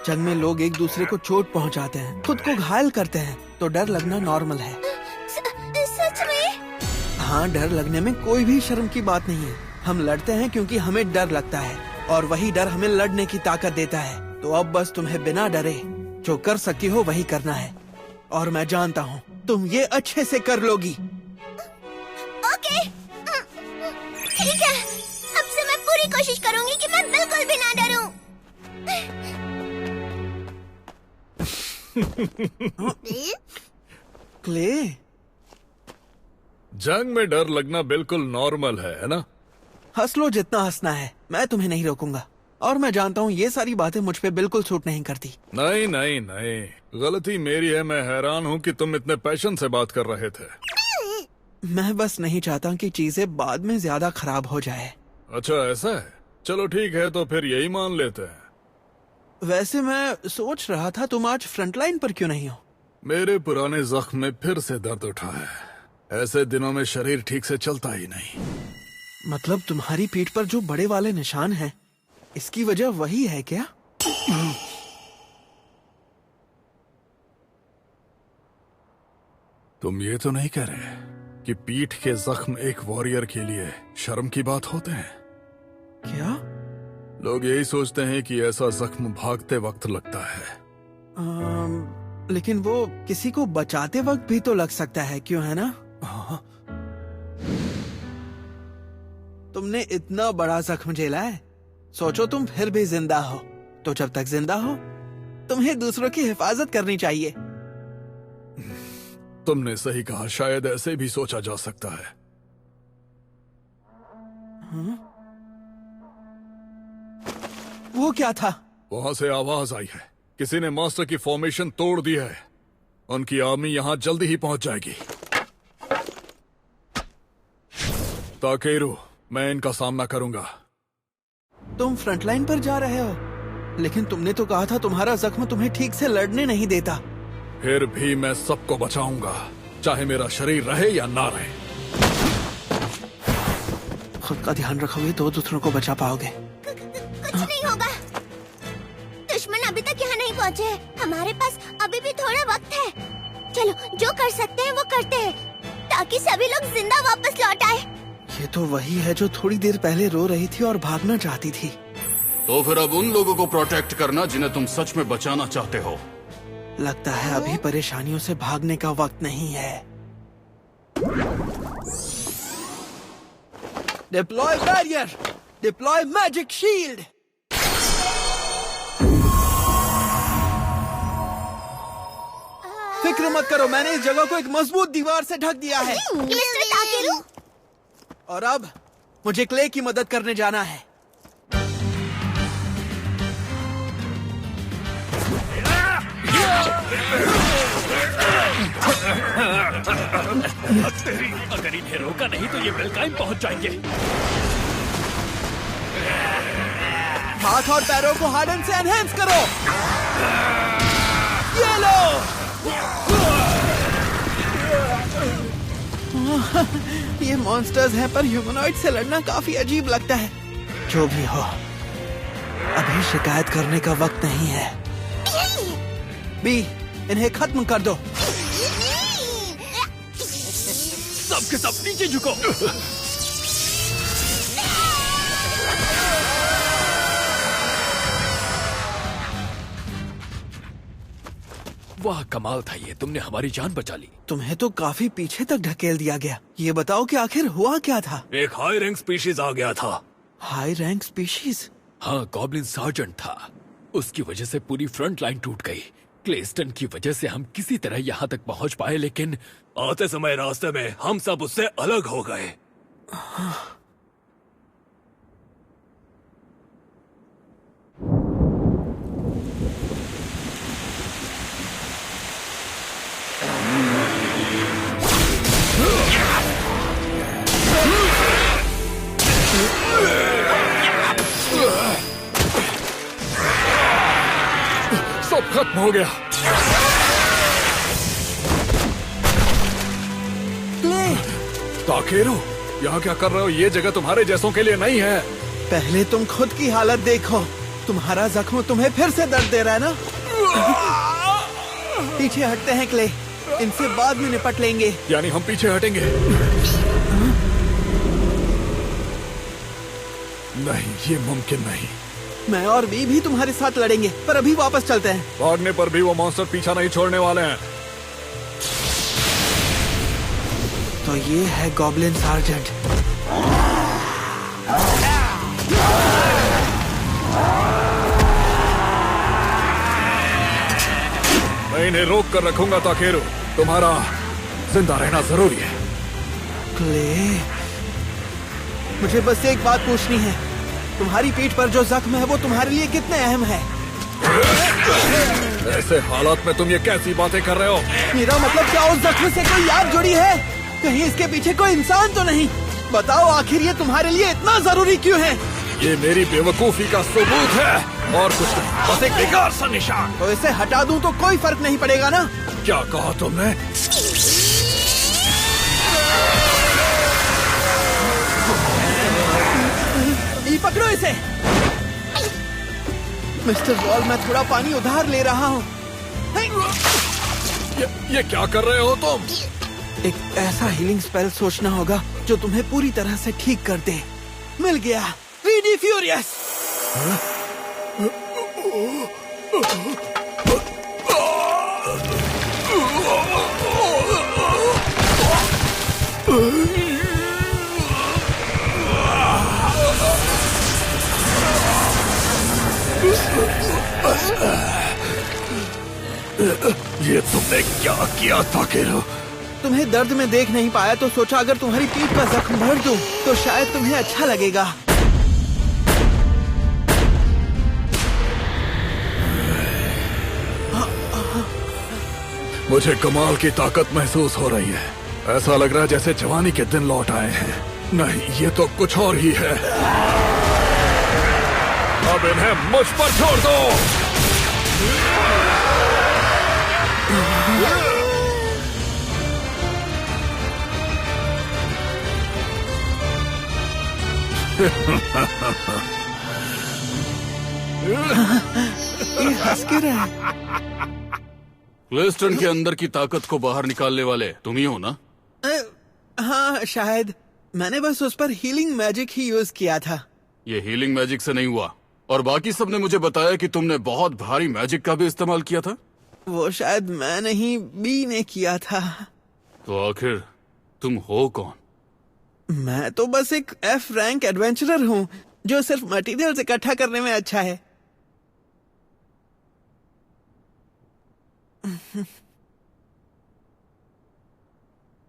जंग में लोग एक दूसरे को चोट पहुंचाते हैं, खुद को घायल करते हैं, तो डर लगना नॉर्मल है। सच में? हाँ, डर लगने में कोई भी शर्म की बात नहीं है। हम लड़ते हैं क्योंकि हमें डर लगता है, और वही डर हमें लड़ने की ताकत देता है। तो अब बस तुम्हें बिना डरे जो कर सकती हो वही करना है, और मैं जानता हूँ तुम ये अच्छे से कर लोगी। ओके, ठीक है। अब से मैं पूरी कोशिश करूंगी कि मैं बिल्कुल भी ना डरूं। क्ले, जंग में डर लगना बिल्कुल नॉर्मल है ना? हंस लो जितना हंसना है, मैं तुम्हें नहीं रोकूंगा। और मैं जानता हूँ ये सारी बातें मुझ पे बिल्कुल सूट नहीं करती। नहीं नहीं नहीं, गलती मेरी है। मैं हैरान हूँ कि तुम इतने पैशन से बात कर रहे थे। मैं बस नहीं चाहता कि चीजें बाद में ज्यादा खराब हो जाए। अच्छा ऐसा है, चलो ठीक है, तो फिर यही मान लेते हैं। वैसे मैं सोच रहा था तुम आज फ्रंटलाइन पर क्यों नहीं हो? मेरे पुराने जख्म में फिर से दर्द उठा है। ऐसे दिनों में शरीर ठीक से चलता ही नहीं। मतलब तुम्हारी पीठ पर जो बड़े वाले निशान हैं, इसकी वजह वही है क्या? तुम ये तो नहीं कह रहे कि पीठ के जख्म एक वॉरियर के लिए शर्म की बात होते हैं? क्या? लोग यही सोचते हैं कि ऐसा जख्म भागते वक्त लगता है। लेकिन वो किसी को बचाते वक्त भी तो लग सकता है, क्यों है ना? तुमने इतना बड़ा जख्म झेला है, सोचो तुम फिर भी जिंदा हो, तो जब तक जिंदा हो तुम्हें दूसरों की हिफाजत करनी चाहिए। तुमने सही कहा, शायद ऐसे भी सोचा जा सकता है। वो क्या था? वहां से आवाज आई है, किसी ने मास्टर की फॉर्मेशन तोड़ दी है। उनकी आर्मी यहां जल्दी ही पहुंच जाएगी। ताकेरू, मैं इनका सामना करूंगा। तुम फ्रंटलाइन पर जा रहे हो, लेकिन तुमने तो कहा था तुम्हारा जख्म तुम्हें ठीक से लड़ने नहीं देता। फिर भी मैं सबको बचाऊंगा, चाहे मेरा शरीर रहे या ना रहे। खुद का ध्यान रखोगे तो दूसरों को बचा पाओगे। कुछ नहीं होगा। दुश्मन अभी तक यहाँ नहीं पहुँचे। हमारे पास अभी भी थोड़ा वक्त है। चलो जो कर सकते हैं वो करते हैं, ताकि सभी लोग जिंदा वापस लौट आए। ये तो वही है जो थोड़ी देर पहले रो रही थी और भागना चाहती थी। तो फिर अब उन लोगों को प्रोटेक्ट करना जिन्हें तुम सच में बचाना चाहते हो। लगता है अभी परेशानियों से भागने का वक्त नहीं है। Deploy barrier, deploy magic shield. फिक्र मत करो, मैंने इस जगह को एक मजबूत दीवार से ढक दिया है। मिस्टर ताकेरू, और अब मुझे क्ले की मदद करने जाना है। अगर इन्हें रोका नहीं तो ये बेलकाइम पहुंच जाएंगे। हाथ और पैरों को हार्डन से एनहेंस करो। ये लो। ये मॉन्स्टर्स हैं, पर ह्यूमनॉइड से लड़ना काफी अजीब लगता है। जो भी हो, अभी शिकायत करने का वक्त नहीं है। बी, इन्हें खत्म कर दो। सबके सब नीचे झुको। वाह कमाल था ये, तुमने हमारी जान बचा ली। तुम्हें तो काफी पीछे तक ढकेल दिया गया। ये बताओ कि आखिर हुआ क्या था? एक हाई रैंक स्पीशीज आ गया था। High rank species? हाँ, गॉब्लिन सार्जेंट था। उसकी वजह से पूरी फ्रंट लाइन टूट गई। क्लेस्टन की वजह से हम किसी तरह यहाँ तक पहुँच पाए, लेकिन आते समय रास्ते में हम सब उससे अलग हो गए। सब खत्म हो गया। ताकेरू, यहाँ क्या कर रहे हो? ये जगह तुम्हारे जैसों के लिए नहीं है। पहले तुम खुद की हालत देखो। तुम्हारा जख्म तुम्हें फिर से दर्द दे रहा है ना? पीछे हटते हैं क्ले, इनसे बाद में निपट लेंगे। यानी हम पीछे हटेंगे? नहीं, ये मुमकिन नहीं। मैं और बी भी तुम्हारे साथ लड़ेंगे, पर अभी वापस चलते हैं। भागने पर भी वो मॉन्स्टर पीछा नहीं छोड़ने वाले हैं। तो ये है गॉब्लिन सार्जेंट। मैं इन्हें रोक कर रखूंगा ताकेरू। तुम्हारा जिंदा रहना जरूरी है। क्ले, मुझे बस एक बात पूछनी है, तुम्हारी पीठ पर जो जख्म है वो तुम्हारे लिए कितने अहम है? ऐसे हालात में तुम ये कैसी बातें कर रहे हो? मेरा मतलब क्या उस जख्म से कोई याद जुड़ी है? कहीं इसके पीछे कोई इंसान तो नहीं? बताओ आखिर ये तुम्हारे लिए इतना जरूरी क्यों है? ये मेरी बेवकूफी का सबूत है और कुछ नहीं, बस एक बेकार सा निशान। तो इसे हटा दूं तो कोई फर्क नहीं पड़ेगा ना? क्या कहा तुमने? ये पकड़ो इसे। मिस्टर वॉल, मैं थोड़ा पानी उधार ले रहा हूँ। ये क्या कर रहे हो तुम? एक ऐसा हीलिंग स्पेल सोचना होगा जो तुम्हें पूरी तरह से ठीक कर दे। मिल गया, रीडी फ्यूरियस। ये तुमने क्या किया ताकेरो? तुम्हें दर्द में देख नहीं पाया तो सोचा अगर तुम्हारी पीठ का जख्म भर दूं तो शायद तुम्हें अच्छा लगेगा। मुझे कमाल की ताकत महसूस हो रही है। ऐसा लग रहा है जैसे जवानी के दिन लौट आए हैं। नहीं, ये तो कुछ और ही है। अब इन्हें मुझ पर छोड़ दो। ये हंस के रहे। क्लेस्टन के अंदर की ताकत को बाहर निकालने वाले तुम ही हो ना? हाँ शायद, मैंने बस उस पर हीलिंग मैजिक ही यूज किया था। ये हीलिंग मैजिक से नहीं हुआ, और बाकी सबने मुझे बताया कि तुमने बहुत भारी मैजिक का भी इस्तेमाल किया था। वो शायद मैं नहीं, बी ने किया था। तो आखिर तुम हो कौन? मैं तो बस एक F रैंक एडवेंचरर हूँ जो सिर्फ मटेरियल्स इकट्ठा करने में अच्छा है।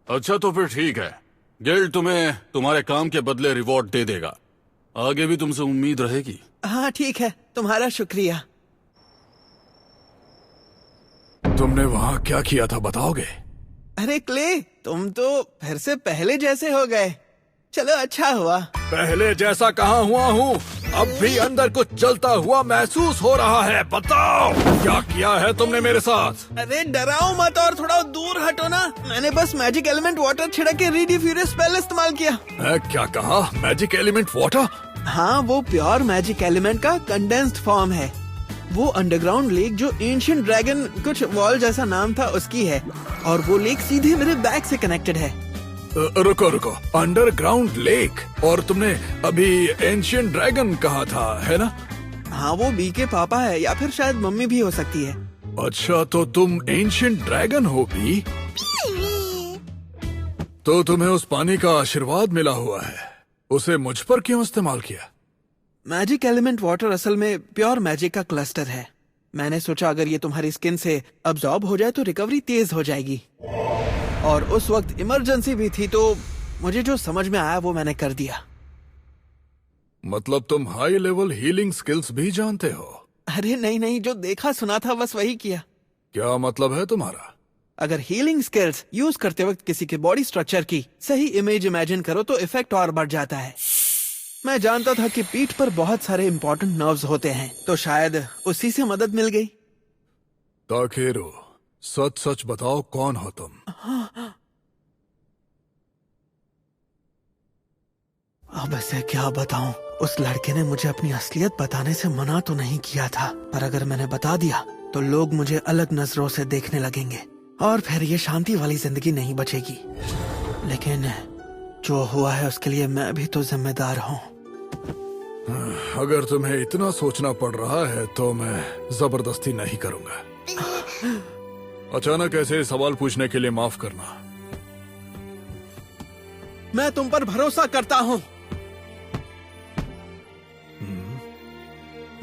अच्छा तो फिर ठीक है, गिल्ड तुम्हें तुम्हारे काम के बदले रिवॉर्ड दे देगा। आगे भी तुमसे उम्मीद रहेगी। हाँ ठीक है, तुम्हारा शुक्रिया। तुमने वहाँ क्या किया था बताओगे? अरे क्ले, तुम तो फिर से पहले जैसे हो गए। चलो अच्छा हुआ। पहले जैसा कहाँ हुआ हूँ? अब भी अंदर कुछ चलता हुआ महसूस हो रहा है। बताओ क्या किया है तुमने मेरे साथ? अरे डराओ मत और थोड़ा दूर हटो ना। मैंने बस मैजिक एलिमेंट वाटर छिड़क के रीडी फ्यूरियस स्पेल इस्तेमाल किया। क्या कहा? Magic element water? हाँ, वो प्योर मैजिक एलिमेंट का कंडेंस्ड फॉर्म है। वो अंडरग्राउंड लेक जो एंशिएंट ड्रैगन कुछ वॉल जैसा नाम था उसकी है, और वो लेक सीधे मेरे बैग से कनेक्टेड है। रुको रुको, अंडरग्राउंड लेक? और तुमने अभी एंशिएंट ड्रैगन कहा था, है ना? हाँ, वो बी के पापा है, या फिर शायद मम्मी भी हो सकती है। अच्छा, तो तुम एंशिएंट ड्रैगन हो भी? तो तुम्हें उस पानी का आशीर्वाद मिला हुआ है, उसे मुझ पर क्यों इस्तेमाल किया? मैजिक एलिमेंट वाटर असल में प्योर मैजिक का क्लस्टर है। मैंने सोचा अगर ये तुम्हारी स्किन से अब्सॉर्ब हो जाए तो रिकवरी तेज हो जाएगी, और उस वक्त इमरजेंसी भी थी, तो मुझे जो समझ में आया वो मैंने कर दिया। मतलब तुम हाई लेवल हीलिंग स्किल्स भी जानते हो? अरे नहीं नहीं, जो देखा सुना था बस वही किया। क्या मतलब है तुम्हारा? अगर हीलिंग स्किल्स यूज करते वक्त किसी के बॉडी स्ट्रक्चर की सही इमेज इमेजिन करो तो इफेक्ट और बढ़ जाता है। मैं जानता था कि पीठ पर बहुत सारे इंपॉर्टेंट नर्व्स होते हैं, तो शायद उसी से मदद मिल गई। ताकेरो, सच सच बताओ, कौन हो तुम? अब ऐसे क्या बताऊं? उस लड़के ने मुझे अपनी असलियत बताने से मना तो नहीं किया था, पर अगर मैंने बता दिया तो लोग मुझे अलग नजरों से देखने लगेंगे और फिर ये शांति वाली जिंदगी नहीं बचेगी। लेकिन जो हुआ है उसके लिए मैं भी तो जिम्मेदार हूँ। अगर तुम्हें इतना सोचना पड़ रहा है तो मैं जबरदस्ती नहीं करूंगा। अचानक ऐसे सवाल पूछने के लिए माफ करना। मैं तुम पर भरोसा करता हूँ।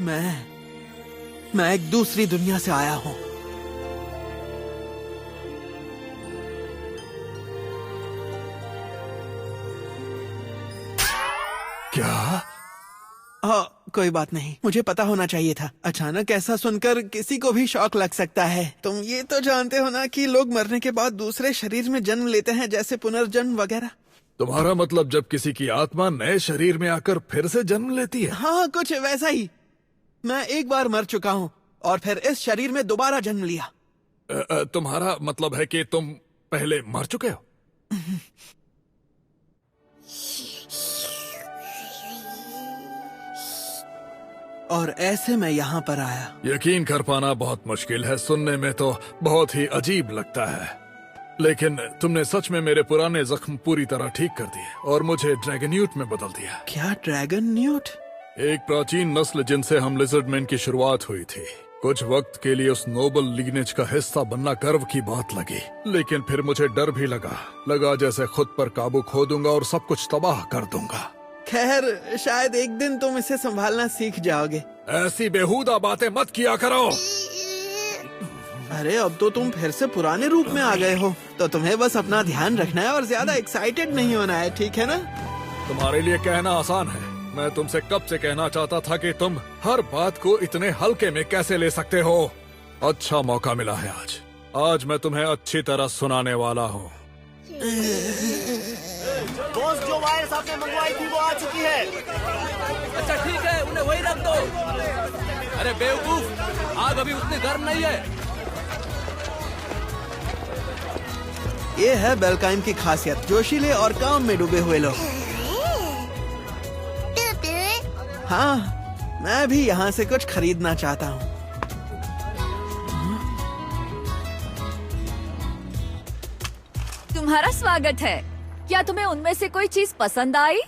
मैं एक दूसरी दुनिया से आया हूँ। क्या? कोई बात नहीं, मुझे पता होना चाहिए था। अचानक ऐसा सुनकर किसी को भी शौक लग सकता है। तुम ये तो जानते हो ना कि लोग मरने के बाद दूसरे शरीर में जन्म लेते हैं, जैसे पुनर्जन्म वगैरह। तुम्हारा मतलब जब किसी की आत्मा नए शरीर में आकर फिर से जन्म लेती है? हाँ, कुछ वैसा ही। मैं एक बार मर चुका हूँ और फिर इस शरीर में दोबारा जन्म लिया। तुम्हारा मतलब है कि तुम पहले मर चुके हो? और ऐसे मैं यहाँ पर आया। यकीन कर पाना बहुत मुश्किल है, सुनने में तो बहुत ही अजीब लगता है, लेकिन तुमने सच में मेरे पुराने जख्म पूरी तरह ठीक कर दिए और मुझे ड्रैगन्यूट में बदल दिया। क्या ड्रैगन्यूट? एक प्राचीन नस्ल जिनसे हम लिजर्डमैन की शुरुआत हुई थी। कुछ वक्त के लिए उस नोबल लिगनेज का हिस्सा बनना गर्व की बात लगी, लेकिन फिर मुझे डर भी लगा जैसे खुद पर काबू खो दूंगा और सब कुछ तबाह कर दूंगा। खैर, शायद एक दिन तुम इसे संभालना सीख जाओगे। ऐसी बेहुदा बातें मत किया करो। अरे अब तो तुम फिर से पुराने रूप में आ गए हो, तो तुम्हें बस अपना ध्यान रखना है और ज्यादा एक्साइटेड नहीं होना है, ठीक है ना? तुम्हारे लिए कहना आसान है, मैं तुमसे कब से कहना चाहता था कि तुम हर बात को इतने हल्के में कैसे ले सकते हो। अच्छा मौका मिला है आज मैं तुम्हें अच्छी तरह सुनाने वाला हूँ। दोस्त, जो वायर्स आपने मंगवाई थी वो आ चुकी है। अच्छा ठीक है, उन्हें वही रख दो। अरे बेवकूफ, आग अभी उतनी गर्म नहीं है। ये है बेल्काइम की खासियत, जोशीले और काम में डूबे हुए लोग। हाँ, मैं भी यहाँ से कुछ खरीदना चाहता हूँ। तुम्हारा स्वागत है। क्या तुम्हें उनमें से कोई चीज पसंद आई?